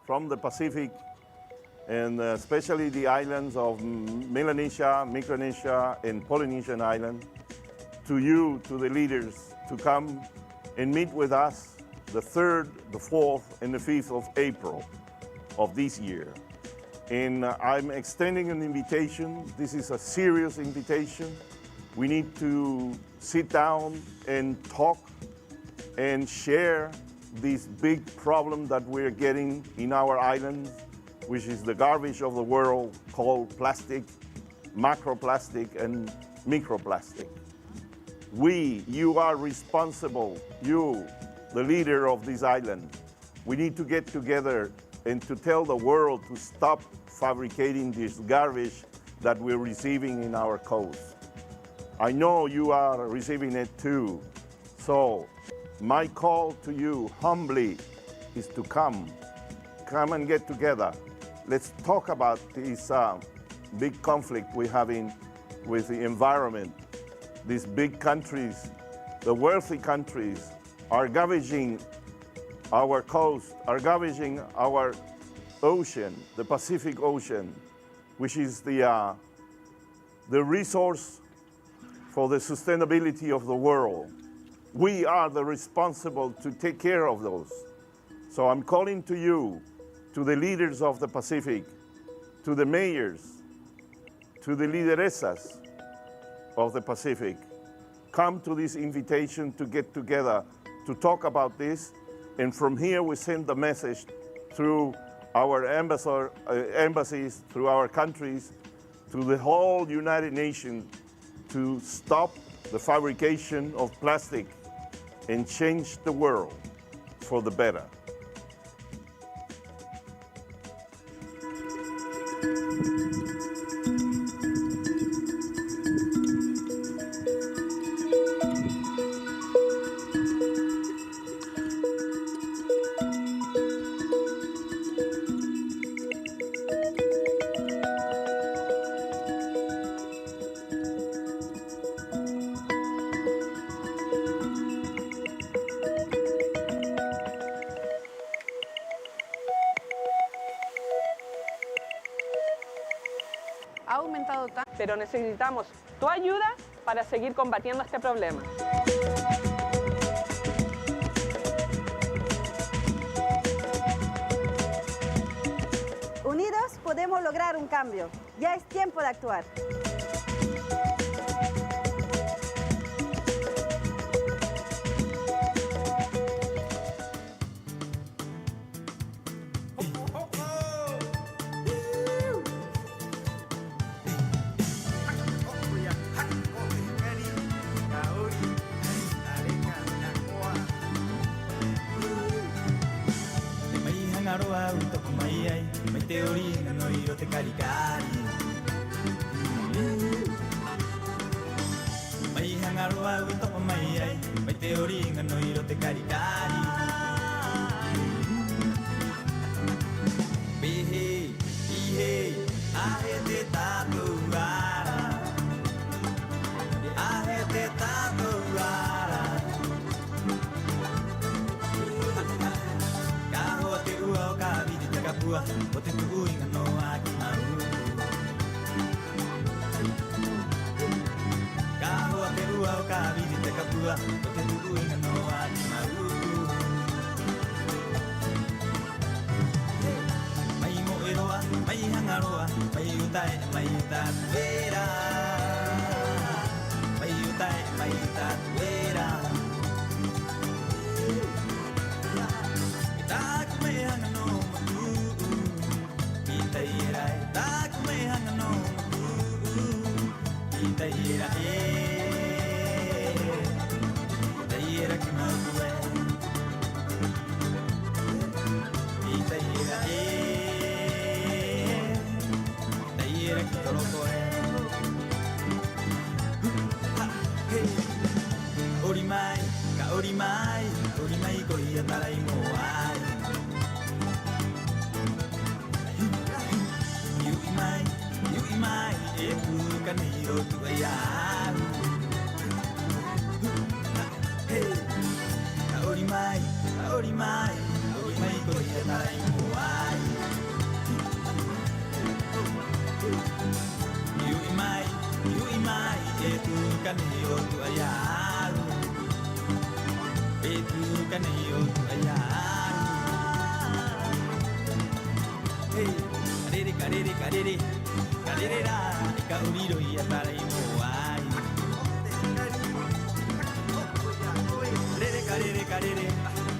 From the Pacific and especially the islands of Melanesia, Micronesia, and Polynesian Island, to you, to the leaders, to come and meet with us the 3rd, the 4th, and the 5th of April of this year. And I'm extending an invitation. This is a serious invitation. We need to sit down and talk and share this big problem that we're getting in our islands, which is the garbage of the world called plastic, macroplastic, and microplastic. You are responsible, you, the leader of this island. We need to get together and to tell the world to stop fabricating this garbage that we're receiving in our coast. I know you are receiving it too. So my call to you humbly is to come and get together. Let's talk about this big conflict we're having with the environment. These big countries, the wealthy countries, are garbaging our coast, are garbaging our ocean, the Pacific Ocean, which is the resource for the sustainability of the world. We are the responsible to take care of those. So I'm calling to you, to the leaders of the Pacific, to the mayors, to the lideresas of the Pacific. Come to this invitation to get together, to talk about this, And from here, we send the message through our embassies, through our countries, to the whole United Nations to stop the fabrication of plastic and change the world for the better. Ha aumentado tanto. Pero necesitamos tu ayuda para seguir combatiendo este problema. Unidos podemos lograr un cambio. Ya es tiempo de actuar. Aroa uto kumai ai mai te ori no i o te karikari mai hangaroa uto kumai ai mai te ori no i o te karikari bihe ihe ahe te tatu ara ahe te tatu ara kapua o te tuui no aki maru ka ho te ua o ka vidi te kapua o te tuui no aki maru mai mo eroa mai hangaroa mai utai mai tatuera mai utai mai tatuera ta me hangano Itaira que magoé Itaira que tolocoé Orimai, ka orimai Orimai ko ia tarai moai Yuimai, e tu canio tu ai Orimai, orimai, orimai ko ia tarai moai Yuimai, e tu canio tu ai E tu canio tu ai Karere, karere, karere ra, ka uriro ia tarai moai. Karere, karere, karere,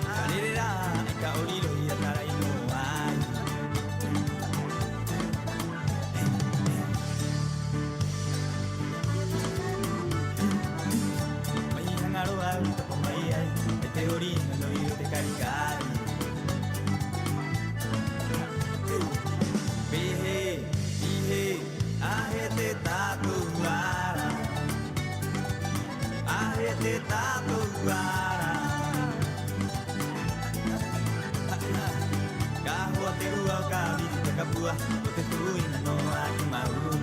karere ra, ka uriro ia tarai moai. Mai hangaroa uta mai ai, te orina no io te caricari. Ahete tatuara Ahete tatuara Kahua te ua o ka vidi te kapua O te tuina no aki mauru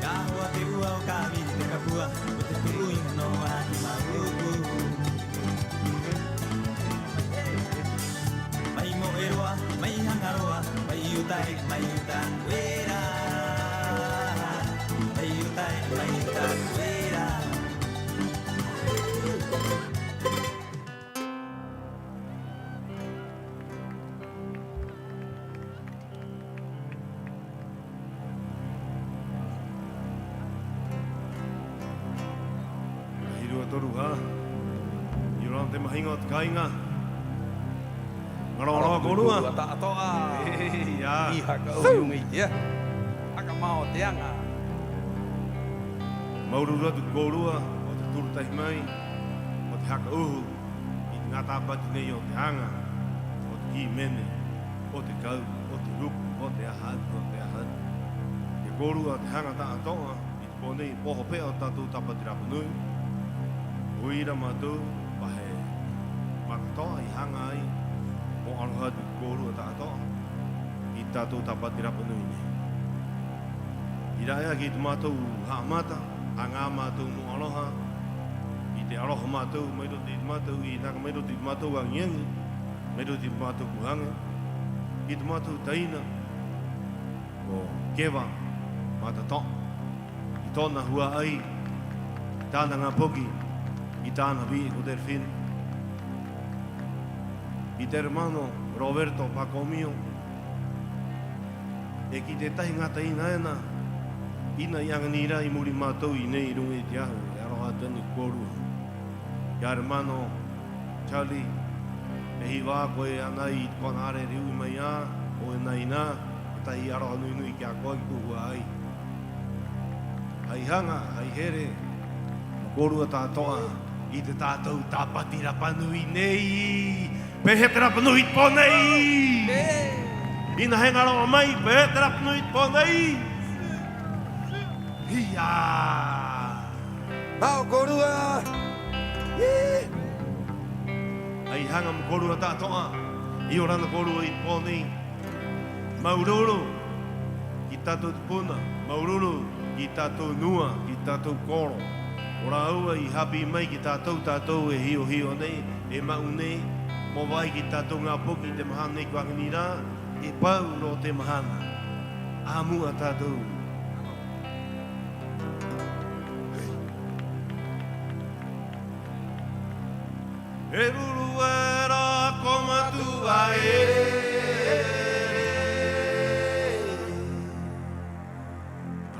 Kahua te ua o ka vidi te kapua O te tuina no aki mauru Mai mo eroa, mai hangaroa, mai utai, mai utakuera. Mai utai, mai utakuera. Hiru atoru ha, Ron te mahingo te kainga. Ngaro korua. Ta toa. Ya. Iha ka uyungi ya. Aka mau teanga. Maurura tu korua o te turu tai mai o te haka uhu i te ngata pati nei o te hanga o te ki mene o te kau o te ruku o te ahad o te ahad. Ke korua te hanga ta atoa i te ponei poho pea o tātou tapati rapanui. Uira mātou pahe matatoa i hanga ai o aroha tu korua ta atoa i tātou tapati rapanui nei. I raea ki te mātou haamata, a ngā mātou no aloha, i te aloha mātou, meiro te mātou, i naka meiro te mātou a ngiangi, meiro te mātou kuhanga, i te mātou taina, o kewa, mātata, i tōna hua ai, tāna ngā poki, i tāna vi o te whina. I te hermano Roberto Pacomio, e ki te tahi ngā taina ena, ina i anganira i muri mātou i nei runga i te ahu, e aroha tani korua. Kia hermano Charlie, e hi wā koe ana i kona are riu i mai a, o e nei nā, e tahi aroha nui nui kia koe ki tuhua ai. Ai hanga, ai here, korua tātoa, i te tātou tāpati rapanui nei, pehe te rapanui po nei! Ina he ngaroa mai, pehe te rapanui po nei! Ia! Mau korua! Ai hanga mo korua tātoa, i orana korua i pōnei. Maururu, ki tātou te puna. Maururu, ki tātou nua, ki tātou koro. Ora aua i hapi mai ki tātou e hio hio nei, e mau nei, mo vai ki tātou ngā poki te mahana nei kua ngani rā, e pau ro te mahana. Āmua tātou. E ruru era koma tua e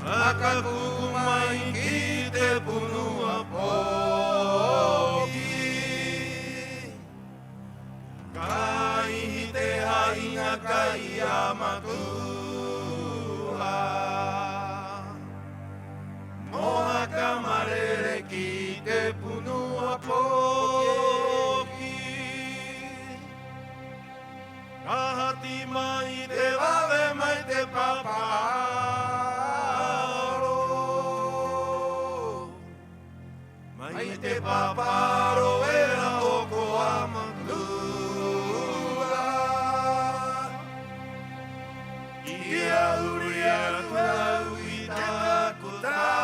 Aka kuku mai ki te punua poki Kai hi te hainga kai amatua Moha ka marere ki te punua poki Kahati mai te wawe mai te paparo Mai te paparo era oko amatua Ia uria tuau i takutangi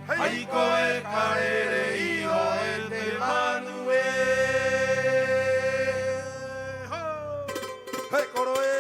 Hai koe karere iho e te manue Hei koroe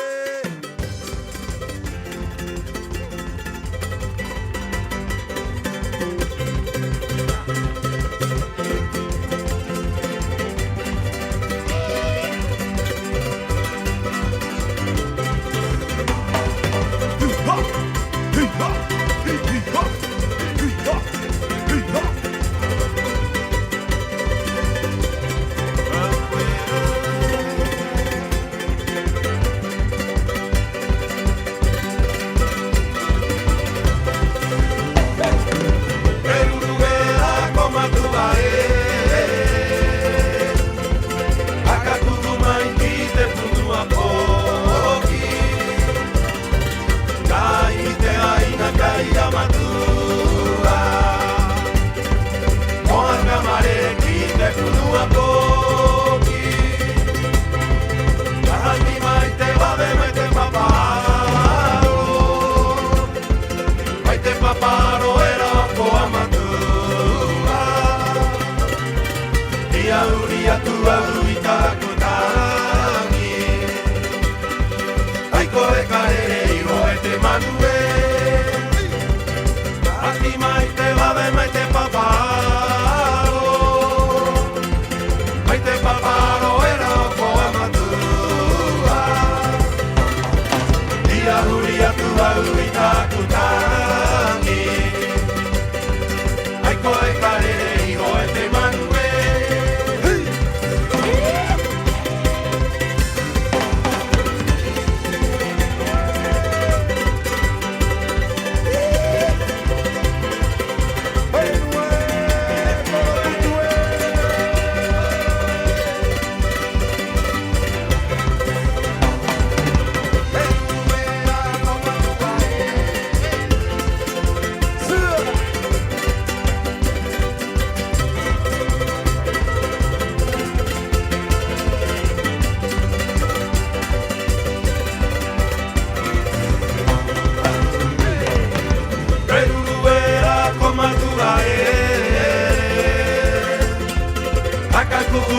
koe karere iho e te manue.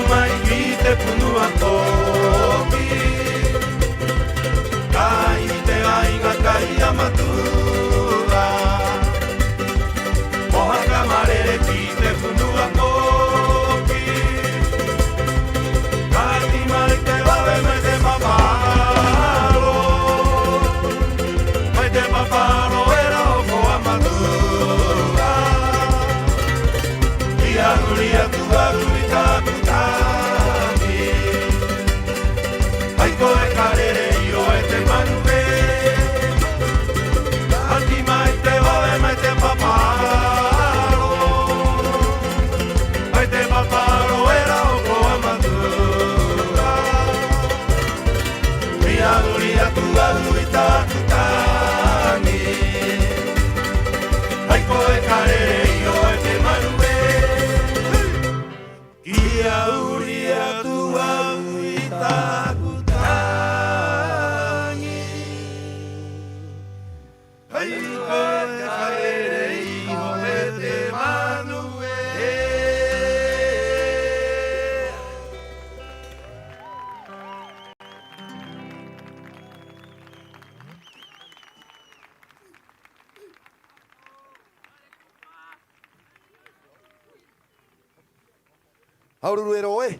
Mai ki te punua toki Kai te ainga kai amatua Mohaka marere ki te punua toki Kati mai te wawe mai te paparo Mai te paparo era oko amatua Ia uria tua urita kutami Ai koe karere io e te manue Ati mai te wawe mai te paparo Mai te paparo era oko amatua Ia uria tua urita kutami Ai koe karere io e te manue Ia uria tua uita kutangi Ai koe karere iho e te manue Haururu ero e.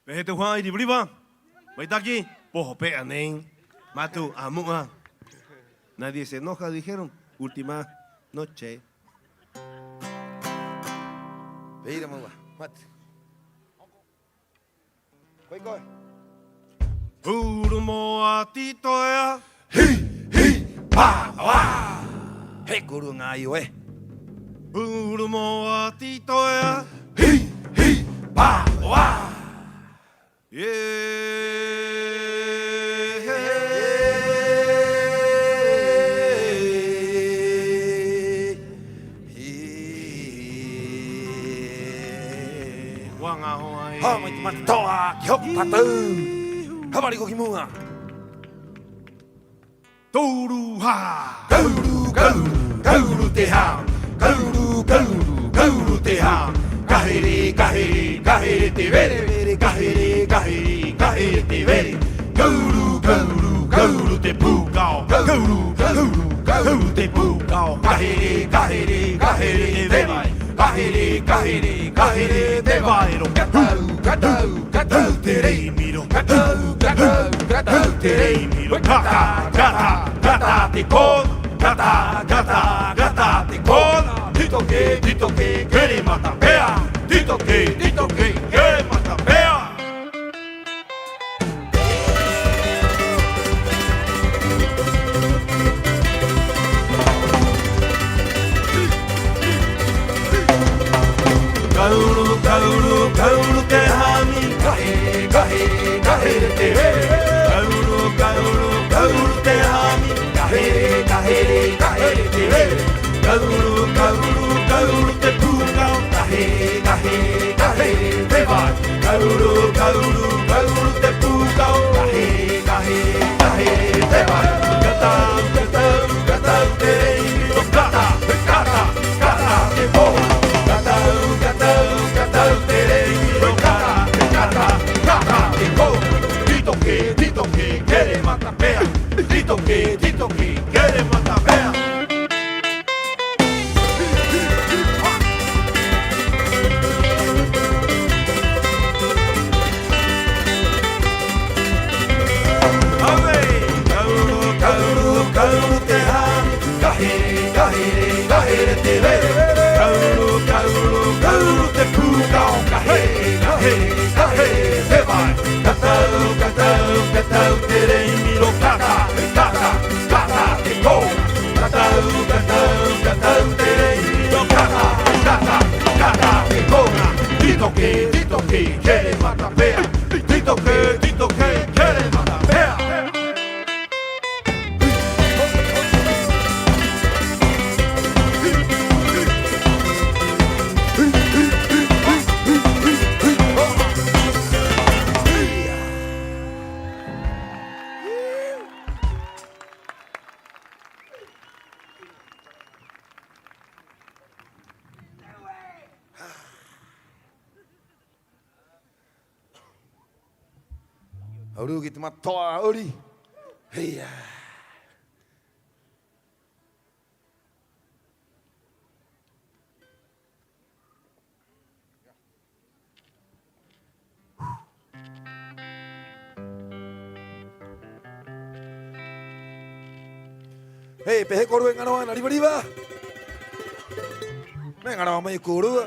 Pehe te whai di briwa. Waitaki, poho pea nei. Matu amua. Nadie se enoja, dijeron. Última noche. Peira mua, mate. Koi koe. Uru moa titoea. Pa, wa. He kuru ngā iu e. Uru moa titoea. Pa, wa. Wanga hoa e. Ha mai te matoa ki hoku patau. Hamari ko ki mua. Touru ha. Kauru, kauru, kauru te hao. Kauru, kauru, kauru te hao. Kahiri, kahiri, kahiri te vere, vere, kahiri, kahiri, kahiri te vere. Kauru, kauru, kauru te pūkao. Kauru, kauru, kauru te pūkao. Kahiri, kahiri, kahiri te vai. Kahiri, kahiri, kahiri te vai. Katau, katau, katau te reimiro. Katau, katau, katau te reimiro. Kata, kata, kata te kona. Gata, gata, gata te kona. Dito ke, kere mata pea. Dito ke, kere mata pea. Kauru, kauru, kauru te hami. Kahe, kahe, kahe te vere. Kauru, kauru, kauru te hami. Kahe, kahe, kahe te vere. Kauru, kauru, kauru te pūkao. Kahe, kahe, kahe te vai. Kauru, kauru, kauru te pūkao. Kahe, kahe, kahe te vai. Katau, katau, katau te reimiro. Kata, kata, kata te poha. Katau, katau, katau te reimiro. Kata, kata, kata te poha. Dito ke, kere mata pea. Dito ke, kere mata pea. Auru ki te matoa auri. Heia. Hei, pehe koru e nganoa na riva riva. Me nganoa mai korua.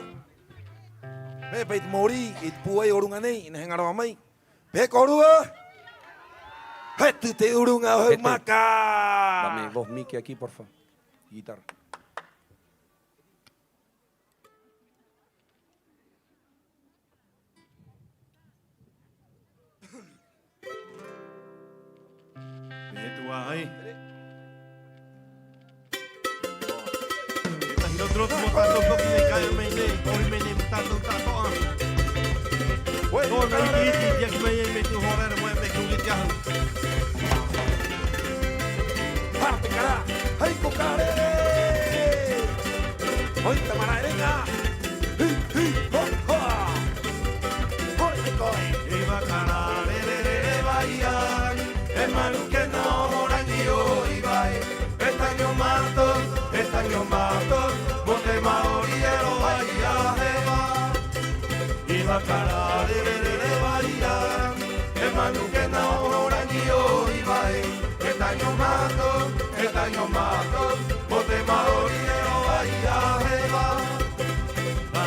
Me peit mori i puai orunga nei, ina he nganoa mai. Pehe korua. Hetu te urunga hau maka. Dame voz Miki aquí, por favor. Guitarra. Pehe tua ai. Trotu mo tato koki nei kai mai nei, ori mai nei tato tato a. No na iti dia ki mai me tu horera mo me ku litia. Parte cara, hai ko kare. Hoi tamara erenga. Hi hi ho ho. Hoi te koi. Iba cara re re re re vaian. E manu que no orangi o ibai. Estaño mato. Monte Maori e o aia heva. Iba cara re re re re vaia. E manu que na orangi o ibai. Estaño mato. Monte Maori e o aia heva. Ka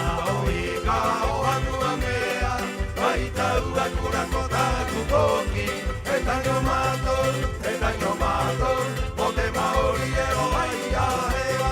o anu a mea. Vai tau a kura kota kupoki. Estaño mato. Monte Maori e o aia heva.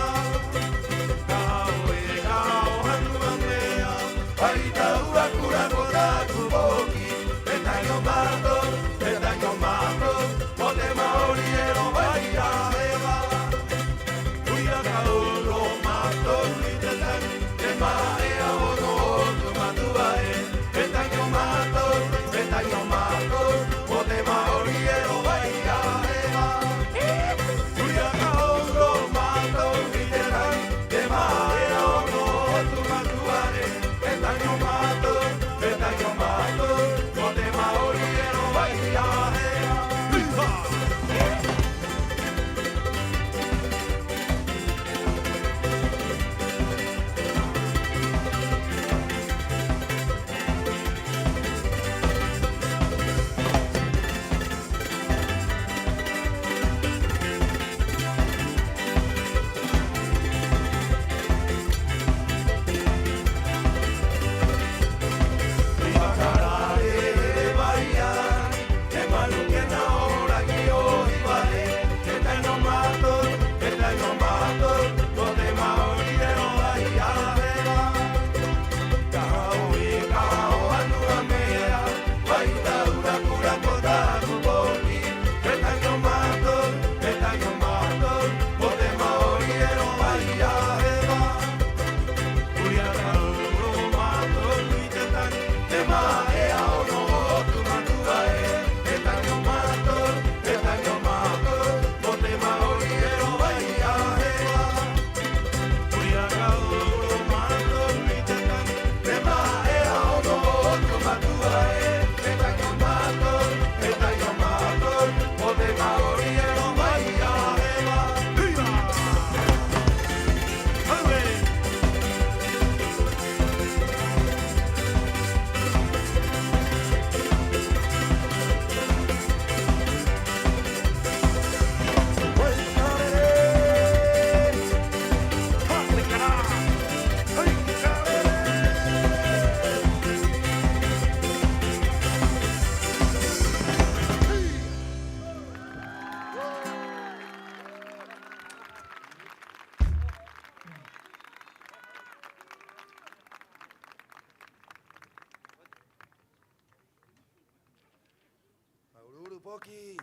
Poki.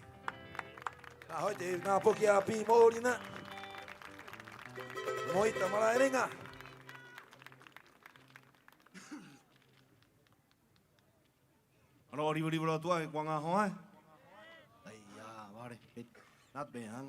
Na hoi te ngā poki a pi mōri na. Moi tamara erenga. Ano ribu lo tua kwa ngā hoa. Ai ya, vare. Not bad.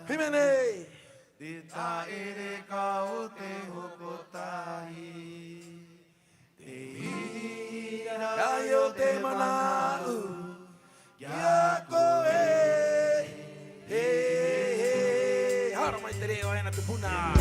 Jimenez. Dita ere ka o te hokotai. Te hira Kayo te manau. Ya koe. Hara mai te reo ena te puna.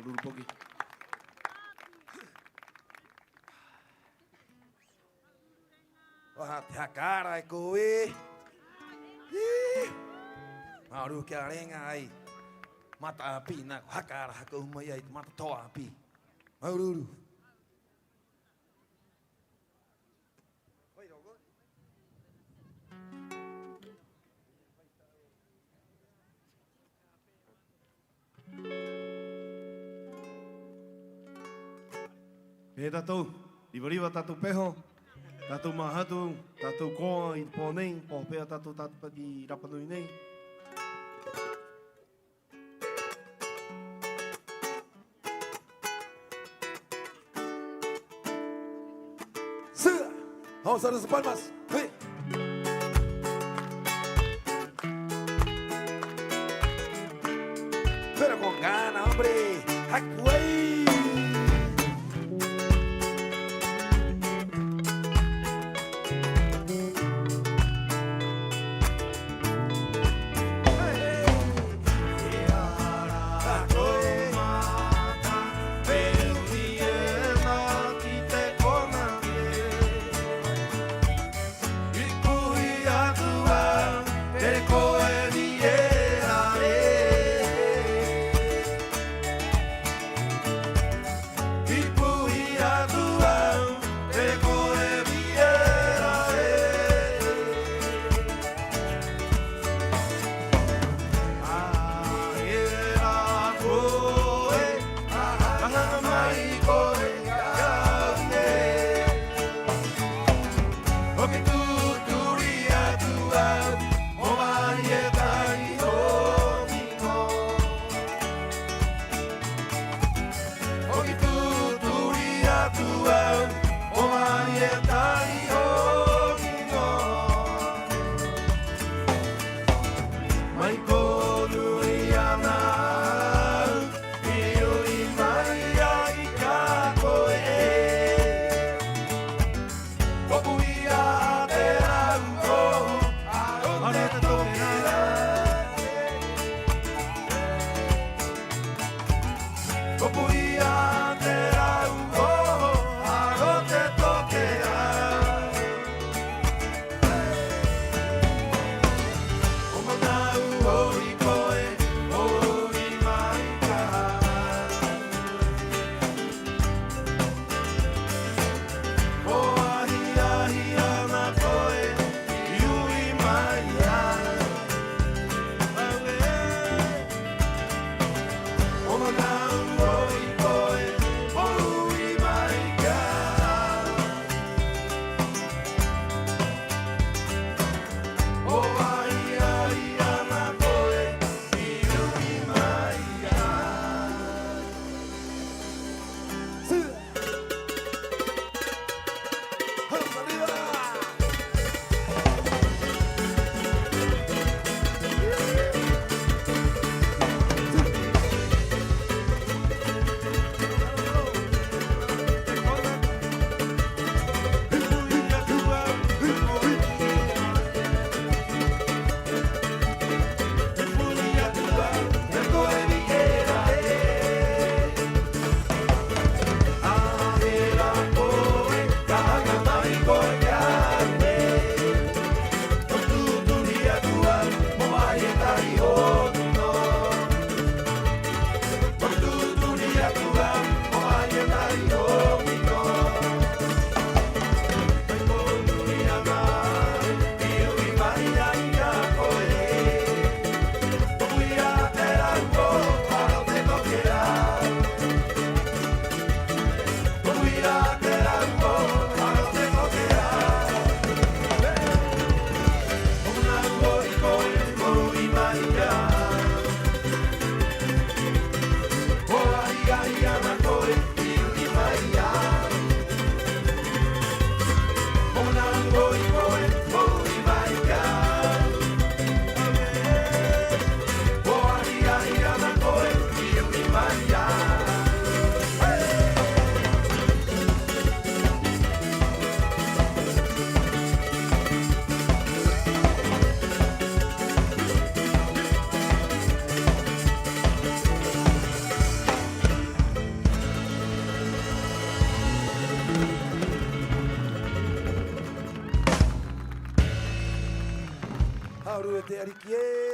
Un poquito. Wah, te cara e koe. Maru ke arenga ai. Mata api na hakara haka umai ai mata toa api. Mauru. Me tatou, ibariwa tatou peho, tatou mahatu, tatou koa i pōnei, pōpea tatou i Rapanui nei. Vamos a las palmas. Hakuei. Te arikie.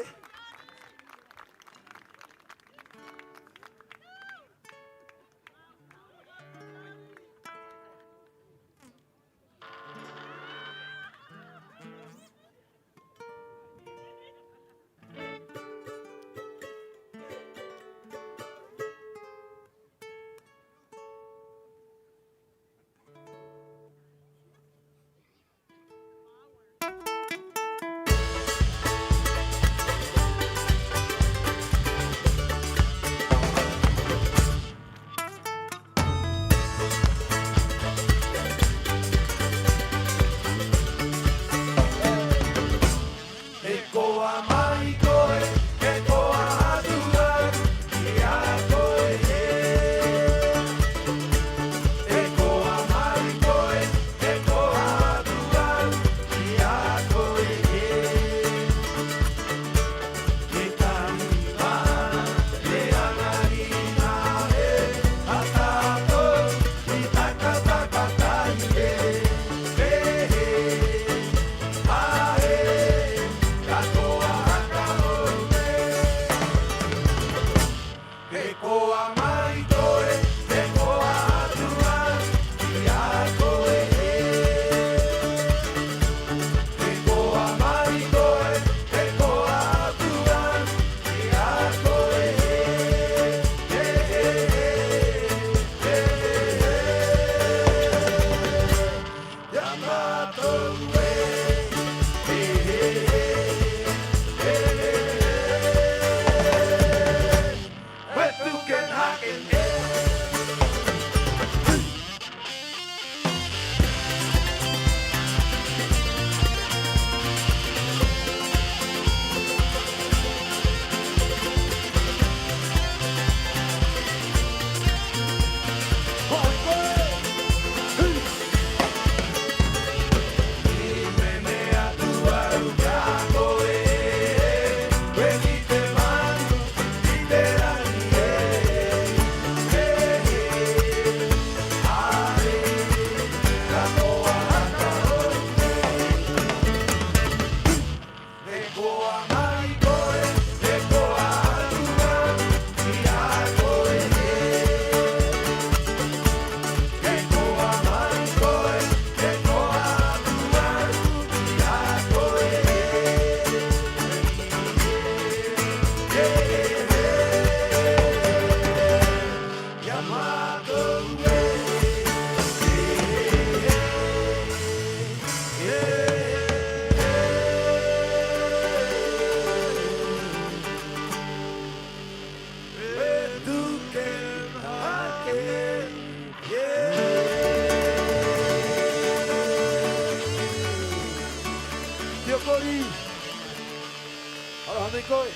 Ora hanei koe.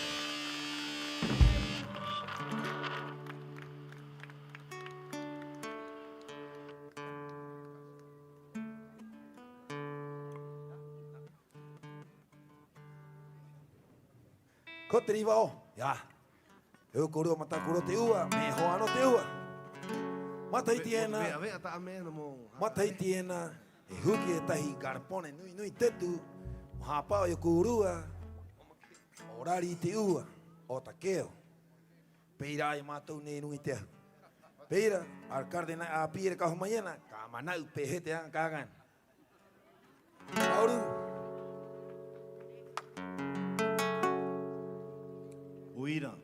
Ko te riwa o, ia. Eu korua mata kuro te ua, me hoa no te ua. Mataiti ena, mataiti ena, e huki e tahi garpone nui nui tetu, o hapao e kurua, o rari i te ua, o takeo. Peira e mātou nei nui tea. Peira, alcalde na a pire ka homaiena, ka manau pe hete hanga kāgan. Auru. Uira.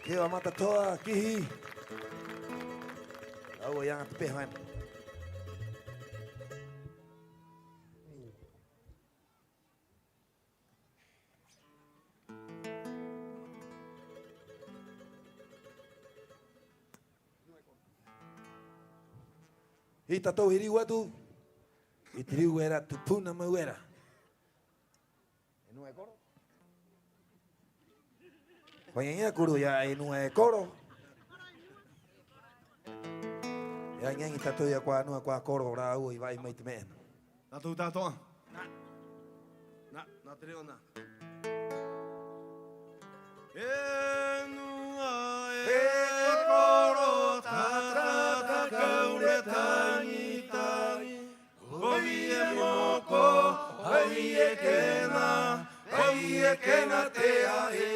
Kewa mata toa kihi. Awa yang pehan. I tatou hiri watu, i te riu era tupuna mauera. 9 coro. Hoy coro ya hay 9 coro. Ya ngang está todo ya qua 9 qua coro bravo y va y me temen. Na tu ta to. Na trio na. Enua coro ta kaure tangi tangi. Oi e moko, oi e kena te ae.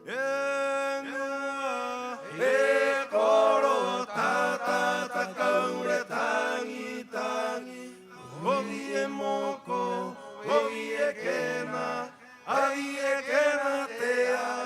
Enua e coro ta kaure tangi tangi. Oi e moko, oi e kena te ae.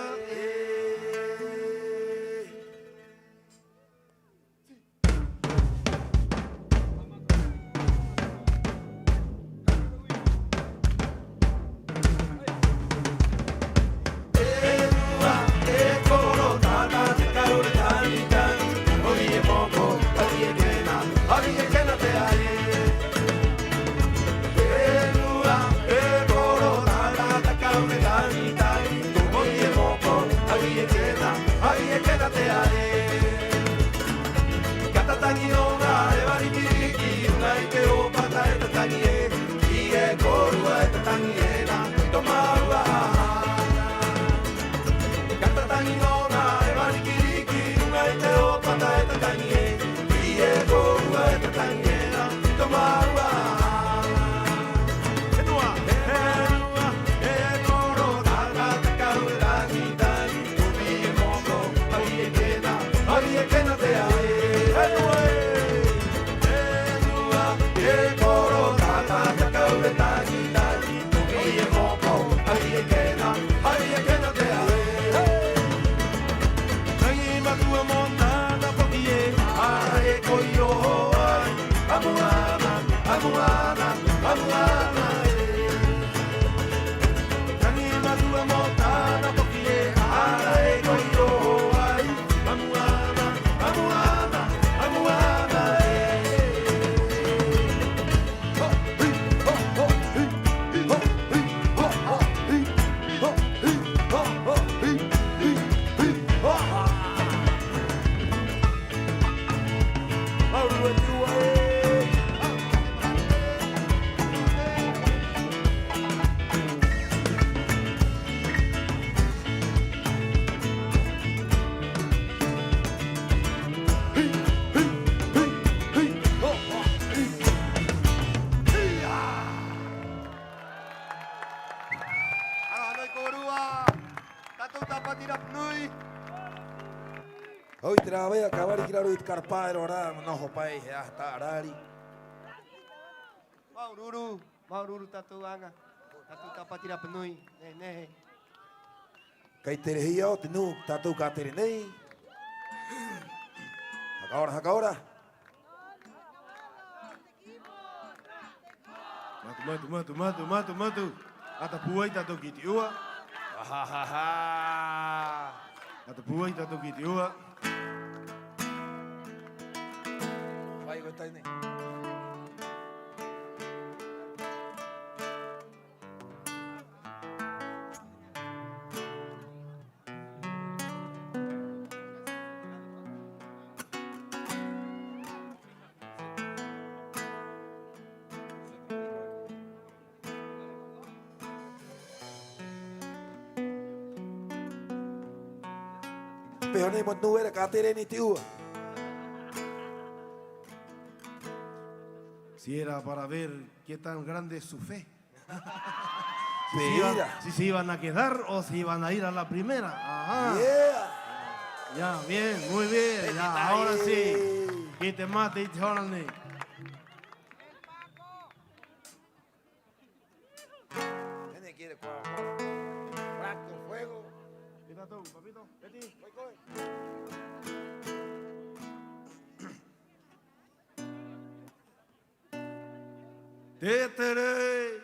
Hoy te la voy a acabar y quiero ir carpar ahora no hopai hasta arari. Maururu tatu anga. Tatu tapatira penui. Ne. Kai terehia te nu tatu ka terenei. Agora. Matu. Ata puai tatu kiti ua. Ata puai tatu kiti ua. Vai gostar ne. Pero ni mo no era katere ni tiu. Si era para ver qué tan grande es su fe. Mira. Si se iban a quedar o si iban a ir a la primera. Ajá. Yeah. Ya, bien, muy bien. Ya, ahora sí. Y te mate y te órale. ¿Quién quiere Franco, fuego? Mira tú, papito. Betty, voy, coge. Tetere.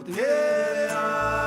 te ana.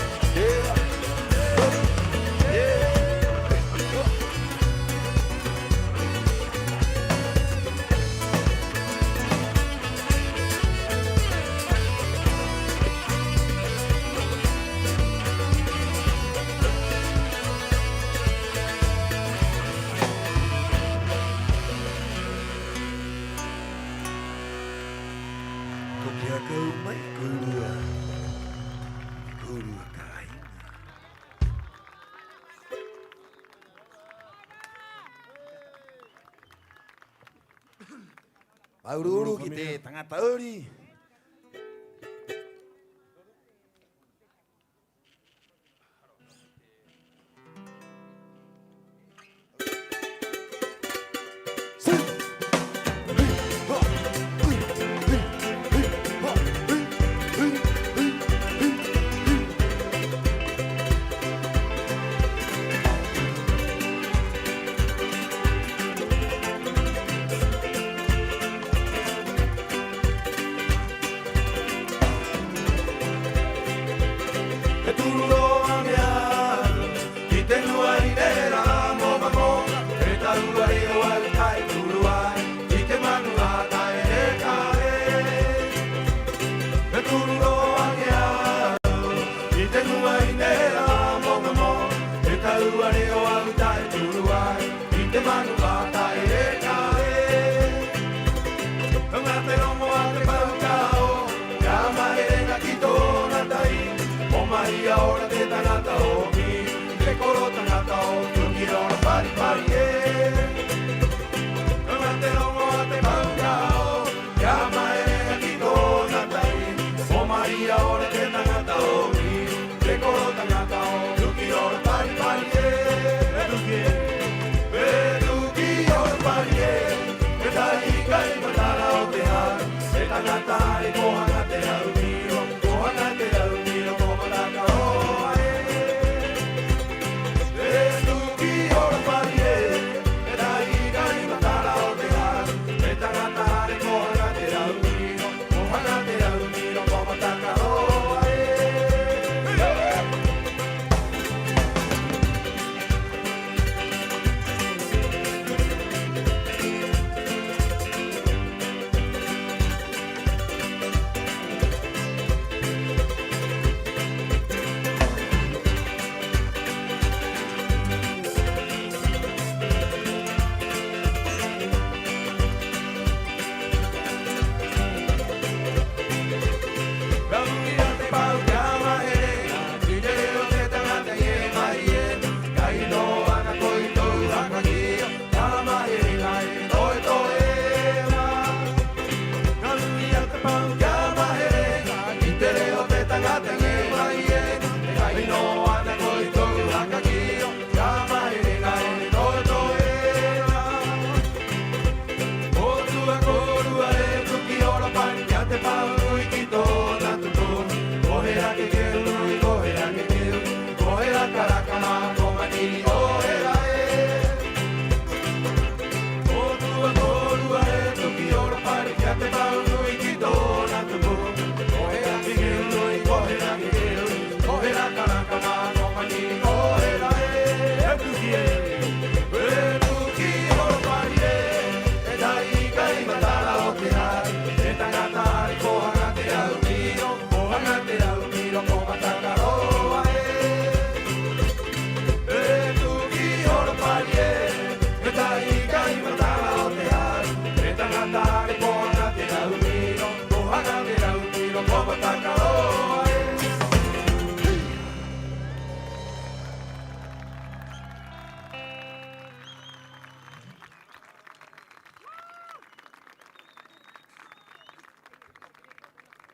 Hey. Maururu kita tengah tauri.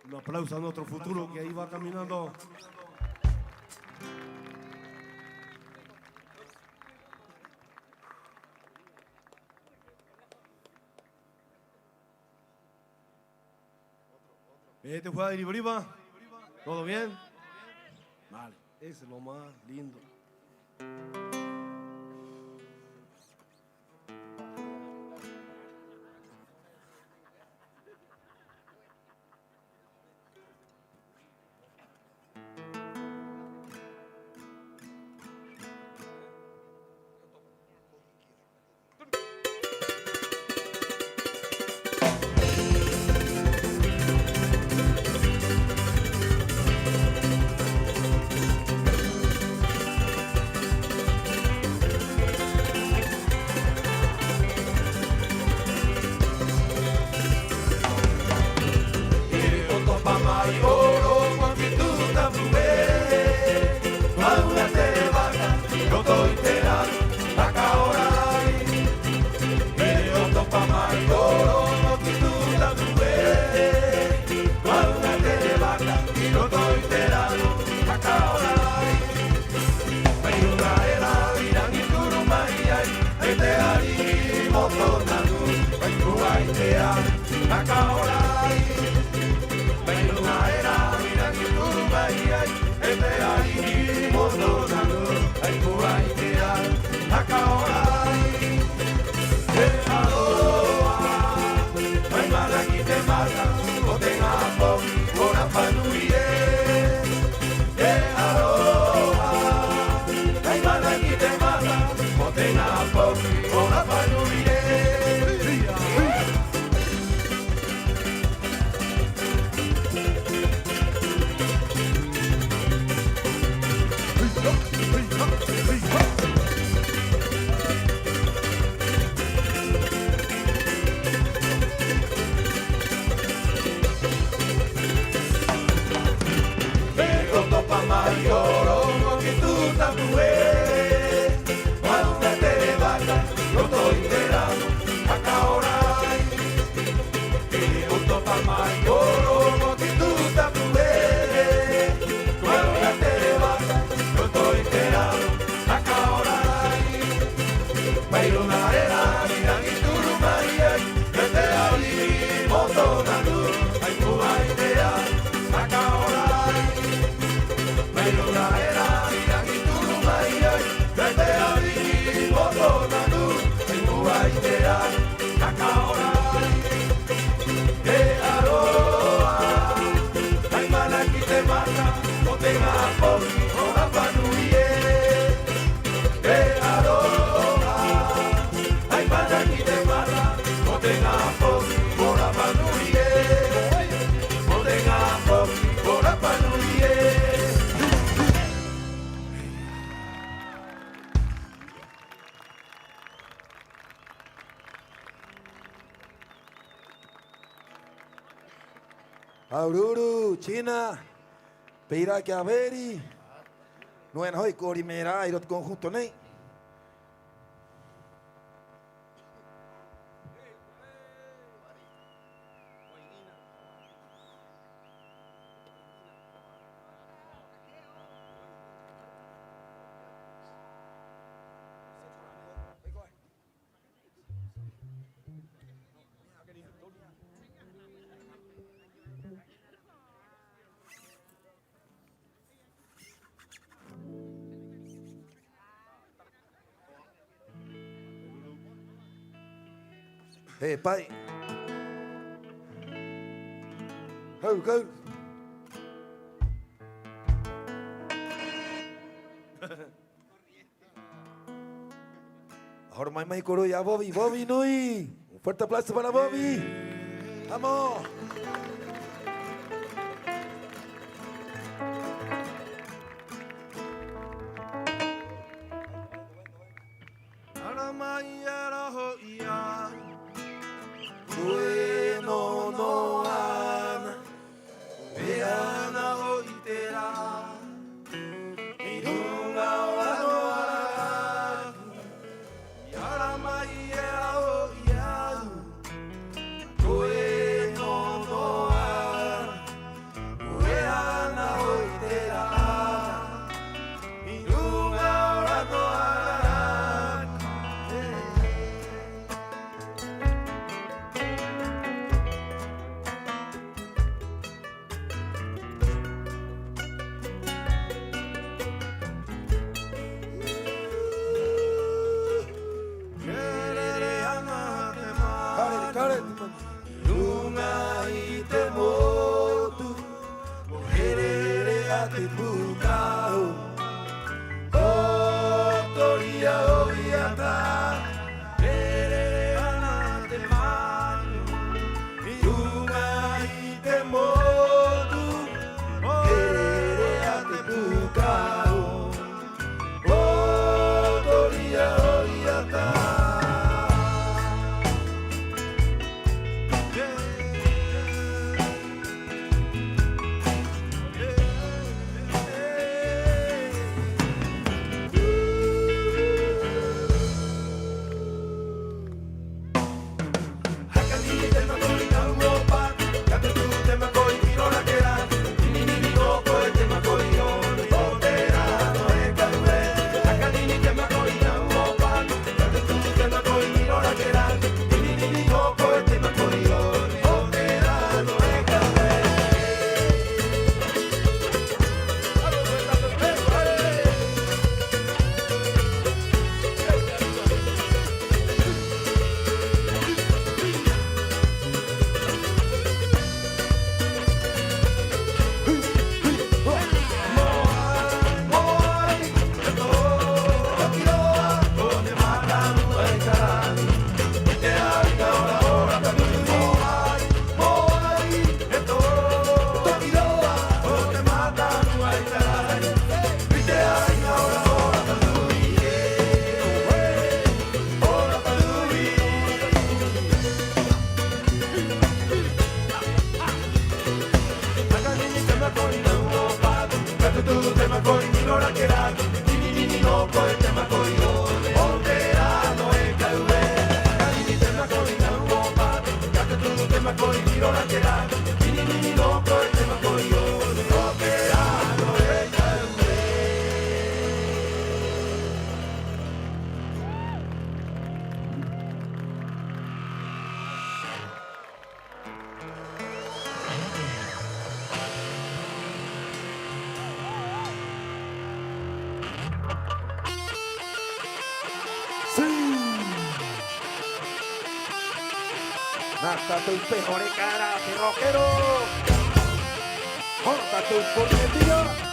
Un aplauso a nuestro futuro que ahí va caminando. ¿Te fue a Iribriba? ¿Todo bien? Vale, ese es lo más lindo. Aururu, China, Peira que averi, no en hoy corimera y los conjuntos nei. Hey, pai. Go. Ahora más coro ya Bobby Nui. Un fuerte aplauso para Bobby. Vamos. Bueno no ana, veana oitera, irunga no ara, yara maiera oia, bueno no ana, Lunga i te motu, o herere a te pukau. O toria o iata, herere ana te manu. Lunga i te motu, o herere a te pukau. O toria o iata. Mástate un pejo de cara, rockero. Móntate un cornetillo.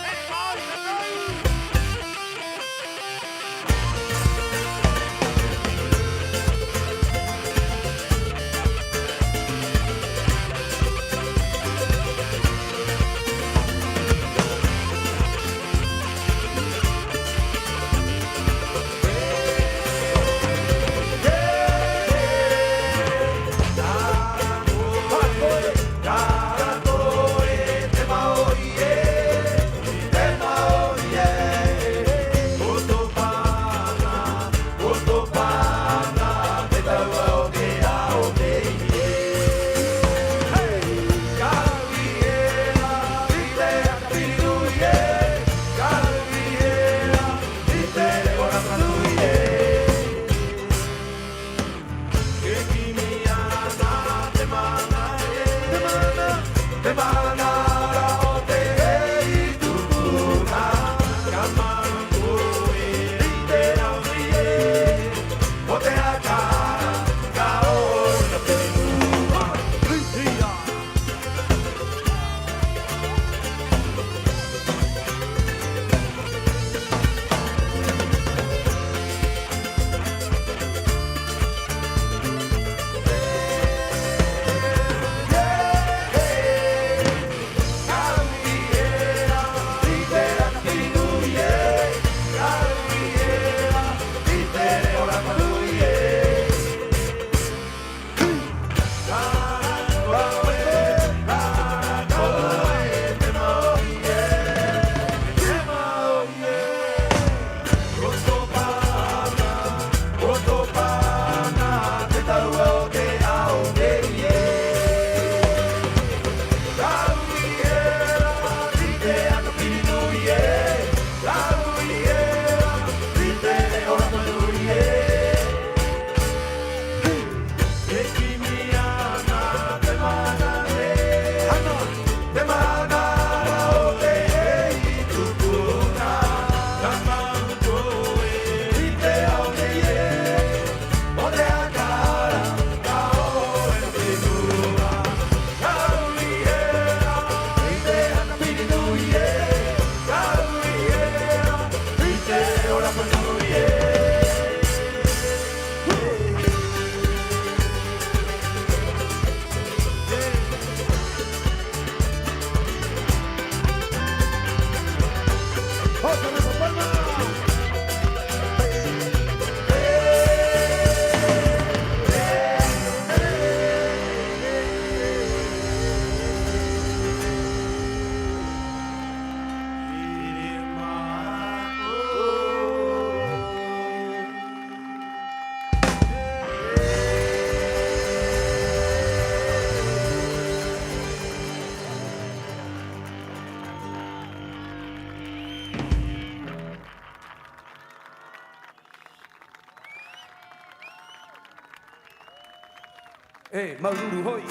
Maururu hoi,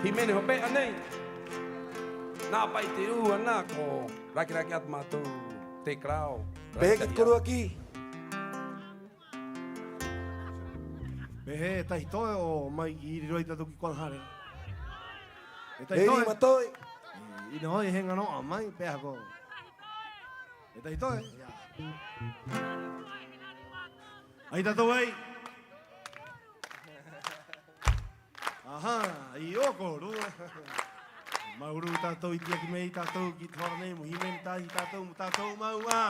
Himene ho pea nei. Nā pai te ua nā ko raki atu mātou te krao. Pehe ki koro aki. Pehe tahi toe o mai i roi tatu ki Kwanhare. Hei ni matoi. Ina hoi henga noa mai peha ko. E tahi toe. Ai tatu ei. Aha, i oko rua. Mauru tātou i tia ki mei tātou ki tōra nei mo himen tāhi tātou mo tātou maua.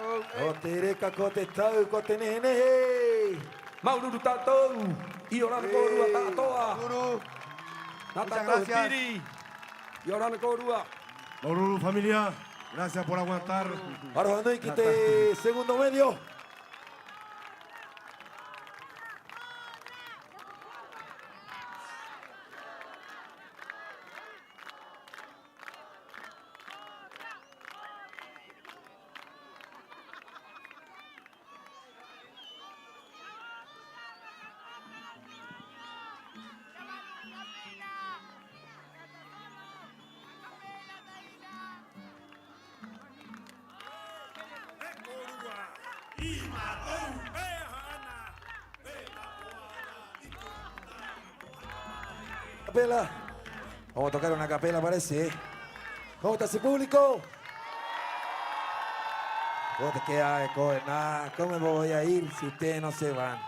O te reka ko te tau, ko te nehe. Maururu tātou, i orana kōrua tātoa. Guru. Nā Muchas tātou gracias. piri, i orana kōrua. Maururu familia, gracias por aguantar. Aroha nui ki te segundo medio. Capela. Vamos a tocar una capela, parece. ¿Cómo está ese público? ¿Cómo te queda eco? Nada, ¿cómo me voy a ir si ustedes no se van?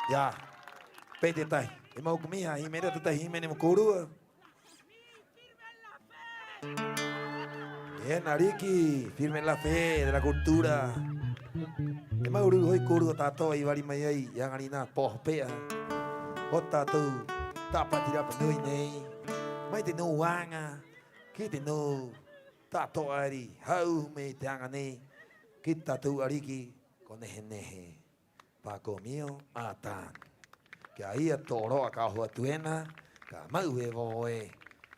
Ya. Pete tai. Hemos comido y medio te Jiménez Mukuru. Bien, Nariki, firme en la fe de la cultura. Hemos hoy curdo tato y vari mayai yang arina pospea. Ota tu tapatira penui nei. Mai te no wanga. Ki te no tato ari. Hau me te angane. Ki tatu ariki con nehe. Paco mío atan. Que ahí a toro a cajo tuena. Ka mau e voe.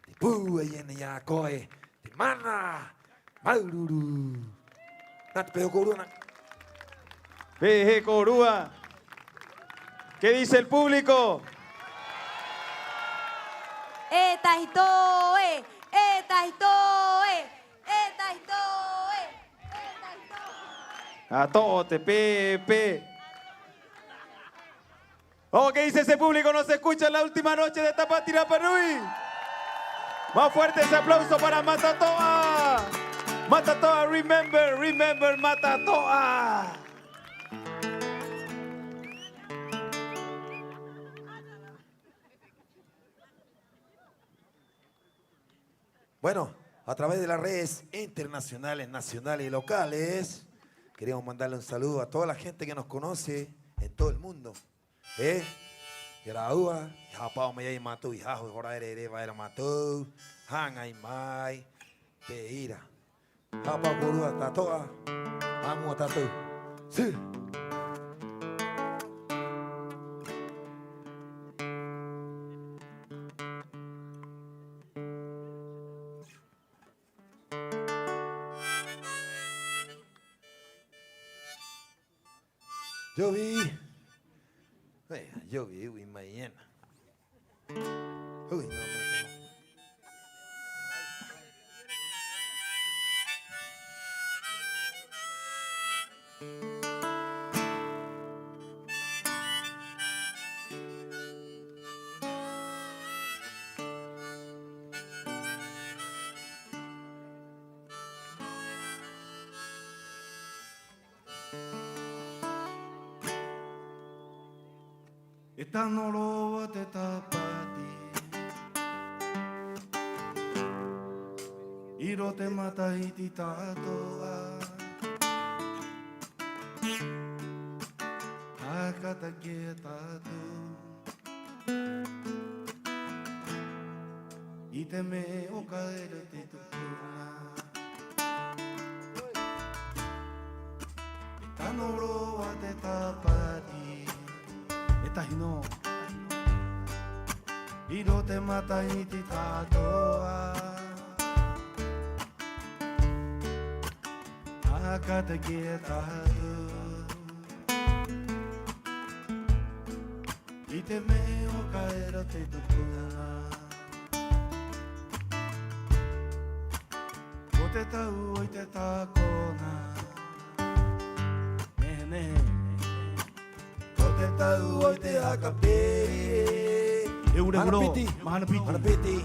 Te pu e ene ya koe. Te mana. Maururu. Nat peo corona. Veje Corúa. ¿Qué dice el público? Etaitoe. A todo te pepe. Oh, ¿qué dice ese público? No se escucha en la última noche de Tapati Rapa Nui. Más fuerte ese aplauso para Matatoa. Matatoa, remember Matatoa. Bueno, a través de las redes internacionales, nacionales y locales, queremos mandarle un saludo a toda la gente que nos conoce en todo el mundo. Yaraúa, Japao Mayay Matú, Yajo, Joraere, Baera Matú, Hangai Mai, Peira. Japao Curua, Tatoa, Amu Tatu. Sí. Yo vi uy mañana. Uy, no. Eta noroa te tapati Iro te mataiti tatoa Hakata ke tatu I te me o kaere te tukuna Eta noroa te tapati Hino Iro te mata i ti tatoa Aka te kia tatu I te meo kaera te tukuna O te tau o i te takona Te tau o te akape E ure bro, mahana piti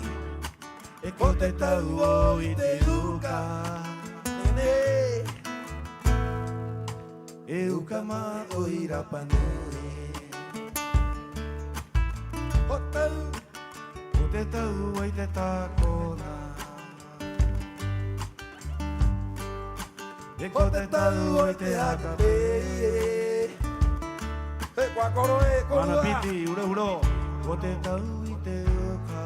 E ko te tau o i te uka Nene E uka ma o i Rapa Nui O te tau o i te takona E ko te tau o te hakape. E kua koro e korua. Mana piti, ure uro. Ko te tau i te uka.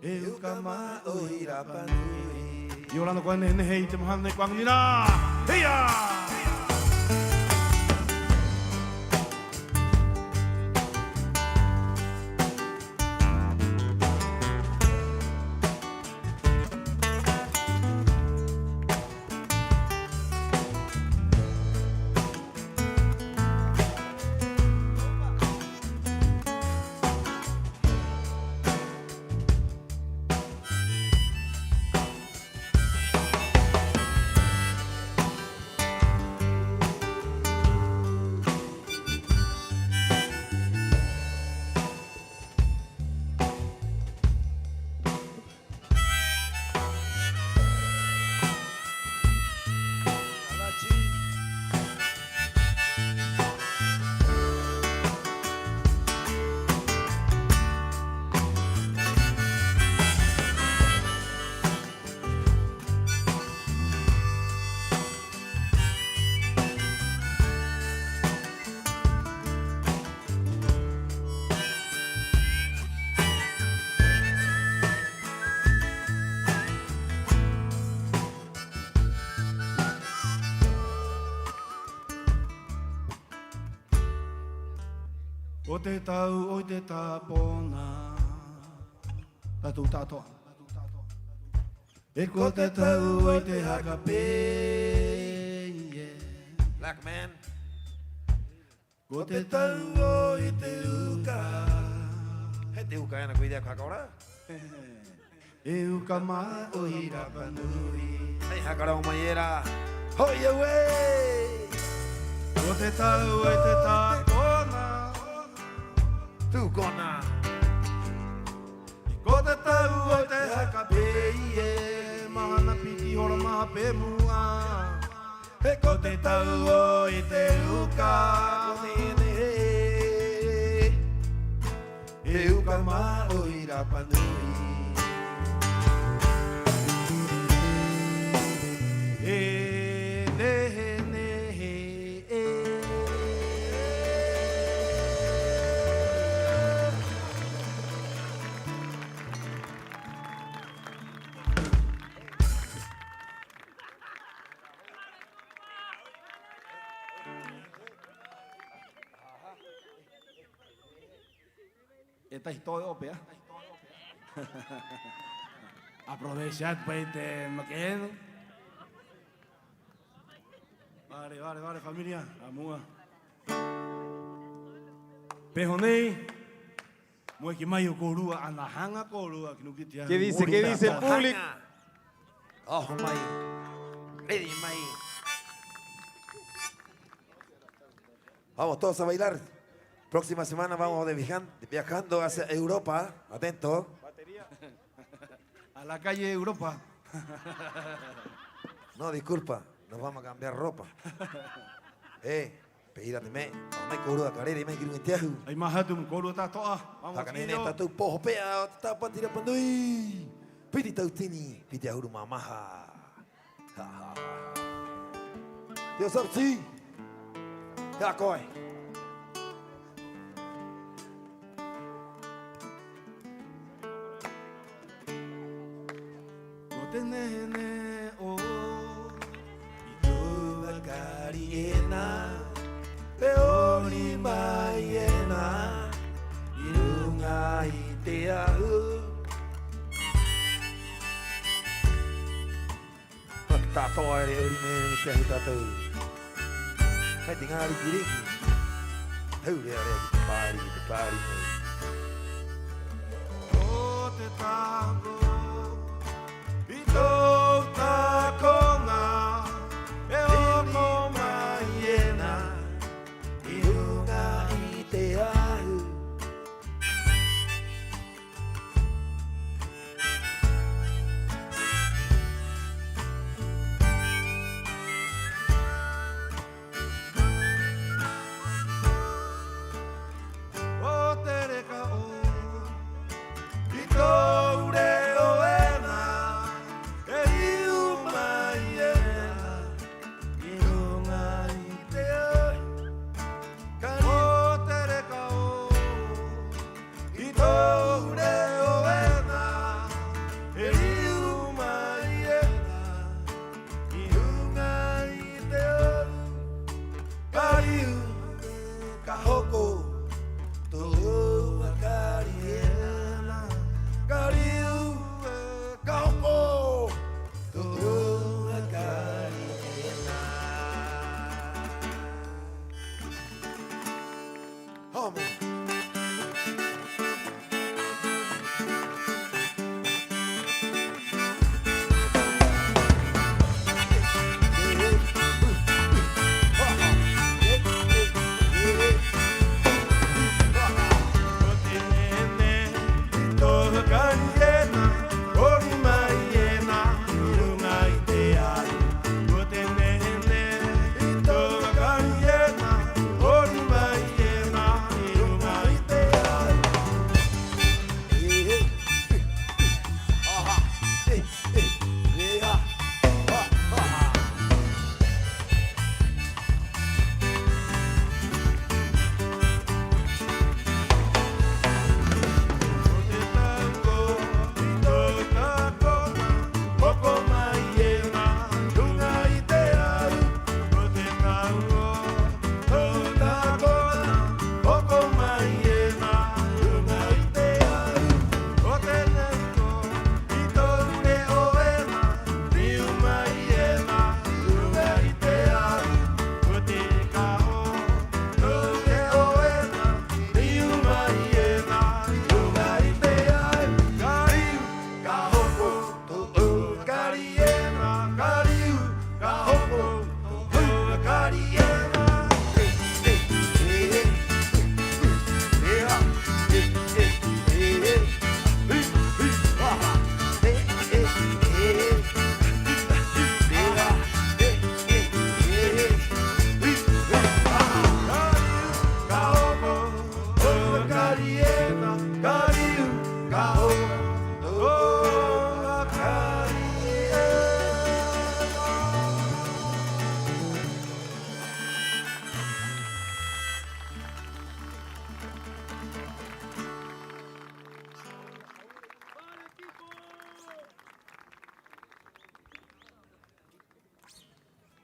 E uka ma o Irapanui. I orana koe ne hei te mohana e kuangira. Heia! O te tau o te tāpona Tatu tātoa E ko te tau o te hakape Black man Ko te tau o te uka He te uka ena koe idea kakora E uka ma o Irapanui Hei hakara o mai era Hoi awe Ko te tau o te tāpona Tukona Ko te tau o te hakape Mahana piti hora maha pe mua E ko te tau o te uka E uka ma o Irapanui E nehe E tahi toi ope, ah? Aprovechad para te maqueno. Vale, familia. Amua. Pehonei. Moi ki mai o korua, anahanga korua. ¿Qué dice el público? Oh, mai. Ready, mai. Vamos todos a bailar. Próxima semana vamos viajando hacia Europa. Atento. A la calle Europa. No, disculpa. Nos vamos a cambiar ropa. Pehirate me. Mai korua karere mai kiru tehu. Ai mahatum korua tatoa. Vamos a kanene tatu poho pea tapatira pandui. Piti tau tini, piti ahuru mamaha. Deus absi. Ya koi. Nene o Itu bakariena Peori maiena Irunga iteau Tatoa ere ori me te tatou Hai tinga ari kiriki Hau rea ki te pari O te tango Ito takonga E oko maiena Irunga iteau O te reka o Ito ure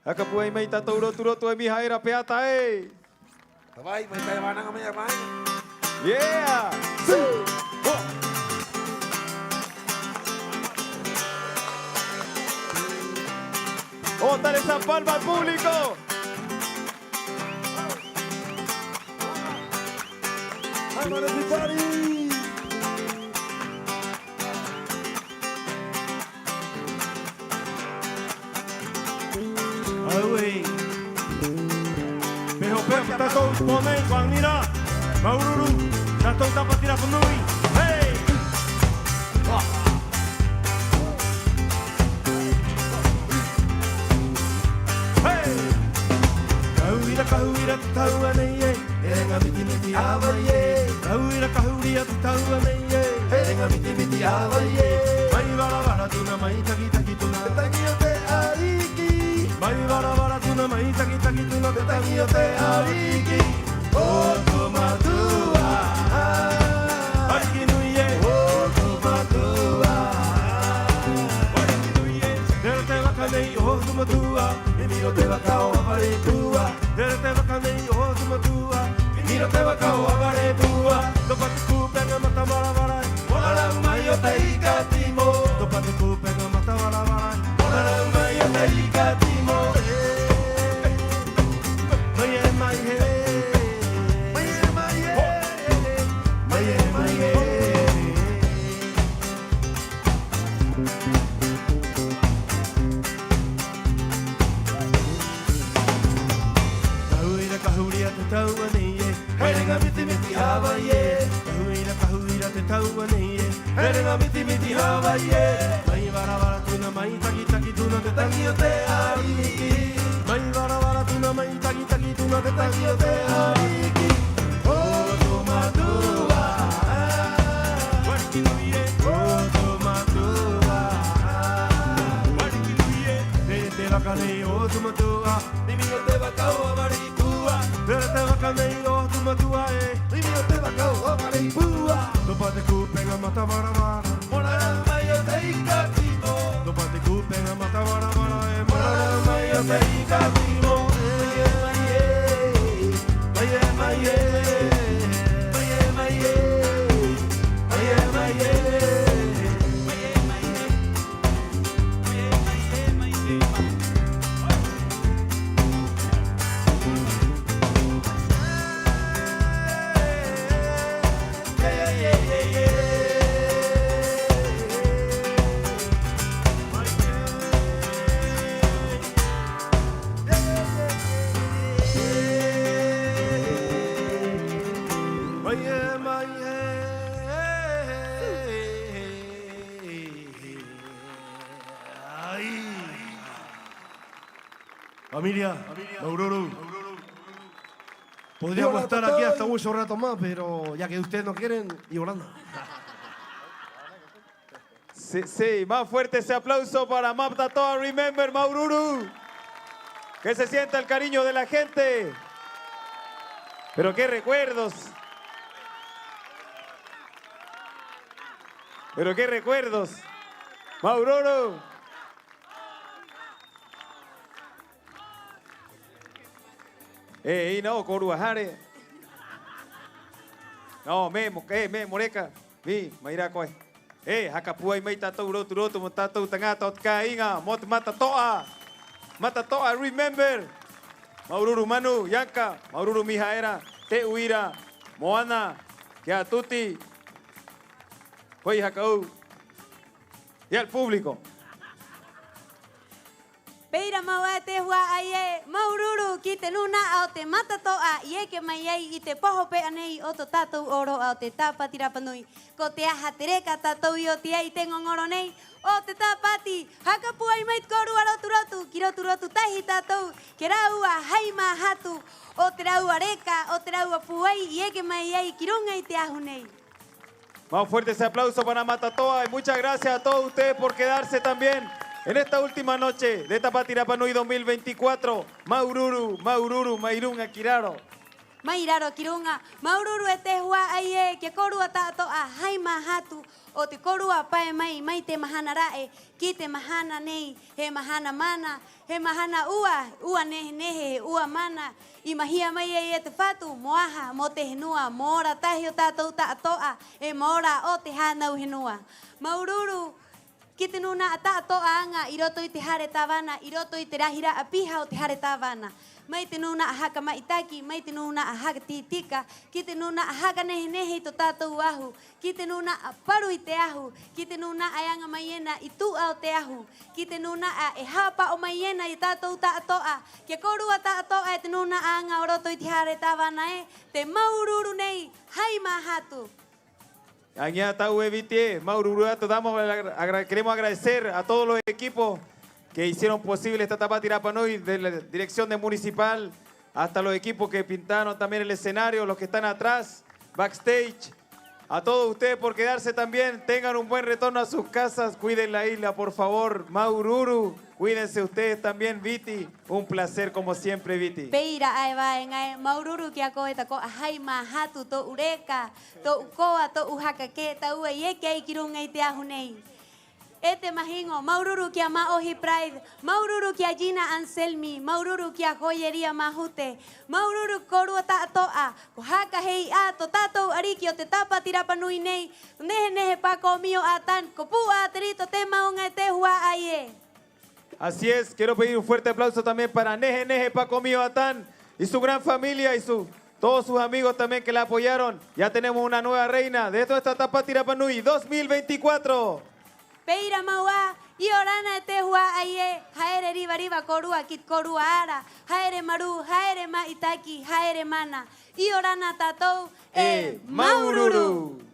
Haka puai mai tatou rotu e miha era peata e. Vai, vai tai mana ngamai mai. Yeah! ¡Oh, dale esa palma al público! Come on, everybody! Away. Peho peho tatou ponei Juanira. Maururu, tatou tapatira punui. Hey! Hey! Kahuira taua nei e. Erenga miti miti awa ye. Kahuira taua nei e. Erenga miti miti awa ye. Mai vara tuna mai taki taki tuna. Taki o te ariki. Mai vara tuna mai taki taki tuna. Taki o te ariki. O tu matua. Ariki nui e. O tu matua. Ariki nui e. Dere te waka nei o tu matua. Imi o te waka o aware pua. Dere te waka nei o tu matua. Imi o te waka o aware pua. Topa te kupenga mata maravara. Olara mai o te ika timo. Topa te kupenga mata maravara. Olara mai o te ika timo. Mai e mai he. Mai e mai he. Mai e mai he. Kahuira te taua nei e. Herenga miti miti hawa ye. Kahuira te taua nei e. Herenga miti miti hawa ye. Mai vara tuna mai taki taki tuna te taki o te ariki. Mai vara tuna mai taki taki tuna te taki o te ariki. O tu matua. Wariki nui e. O tu matua. Wariki nui e. Te waka nei o tu matua. Nimi o te waka o awari pua. Te waka nei o tu matua e. Nimi o te waka o awari pua. Topa te kupenga mata maravara. Morara mai o te ika timo. Topa te kupenga mata maravara e. Morara mai o te ika timo. Mai e mai e. Mai e mai e. Mai e mai e. Familia, Maururu. Podríamos estar aquí hasta mucho rato más, pero ya que ustedes no quieren, y volando. Sí, más fuerte ese aplauso para Map Tatoa Remember Maururu. Que se sienta el cariño de la gente. Pero qué recuerdos. Pero qué recuerdos. Maururu. No, Coruajare. No, me moreca. Mi, maira koi. Hakapuai mai tatou rotu mo tatou tangata o kainga, mot mata toa. Mata toa, remember. Maururu Manu, Yanka, Maururu Mijaera, Te Uira, Moana, Kia Tuti. Koi Hakau. Y al público. Peira maua te hua aie, Maururu ki te luna au te matatoa, ie ke mai ei i te poho pe anei o to tātou oro au te tāpati rapanui. Ko te aha te reka tātou i o te ei te ngongoro nei, o te tāpati. Hakapu ai mai korua rotu, ki rotu tahi tātou, ke raua haima hatu, o te raua reka, o te raua puai, ie ke mai ei ki runga i te ahu nei. Más fuerte ese aplauso para Matatoa y muchas gracias a todos ustedes por quedarse también. En esta última noche de Tapati Rapanui 2024, Maururu, Mairún, Akiraro. Mairaro kirunga, maururu e te hua ai e, kia korua tātou a haima hatu, o te korua pae mai te mahana rae, ki te mahana nei, he mahana mana, he mahana ua nehe, ua mana, i mahia mai e te whatu, moaha, mo te henua, moora tahi o tātou tātoa, e moora o te hānau henua. Maururu, ki te nuna a tātoa anga, i roto i te hare tāwana, i roto i te rahira a piha o te hare tāwana. Mai te nuna a haka maitaki, mai te nuna a haka titika, ki te nuna a haka nehe to tātou ahu, ki te nuna a paru i te ahu, ki te nuna a anga maiena i tu au te ahu, ki te nuna a e hapa o maiena i tātou tātoa, kia korua tātoa e te nuna a anga o roto i te hare tāwana e, te maururu nei, haima hatu. Añá Tau Evite, Maururu, queremos agradecer a todos los equipos que hicieron posible esta Tapati Rapanui, de la dirección de municipal, hasta los equipos que pintaron también el escenario, los que están atrás, backstage. A todos ustedes por quedarse también, tengan un buen retorno a sus casas, cuiden la isla, por favor. Maururu, cuídense ustedes también, Viti. Un placer como siempre, Viti. Peira ai vai ngai maururu kia koe ta ko ahai mahatu to ureka, to ukoa to uhaka ke ta ua ye ke kirunga i te ahu nei. E te mahingo, maururu kia Maohi Pride, maururu kia Gina Anselmi, maururu kia Joyeria Mahute, maururu korua tātoa, ko haka hei a to tātou ariki o te Tapati Rapanui nei, nehe pako mio atan, ko pu a terito te maunga te hua aie. Así es, quiero pedir un fuerte aplauso también para Neje Paco Mío Atán y su gran familia y todos sus amigos también que la apoyaron. Ya tenemos una nueva reina de esta Tapati Rapanui 2024. Peira maua, i orana te hua aie, haere riva korua kit korua ara, haere maru, haere maitaki, haere mana, i orana tatou Maururu.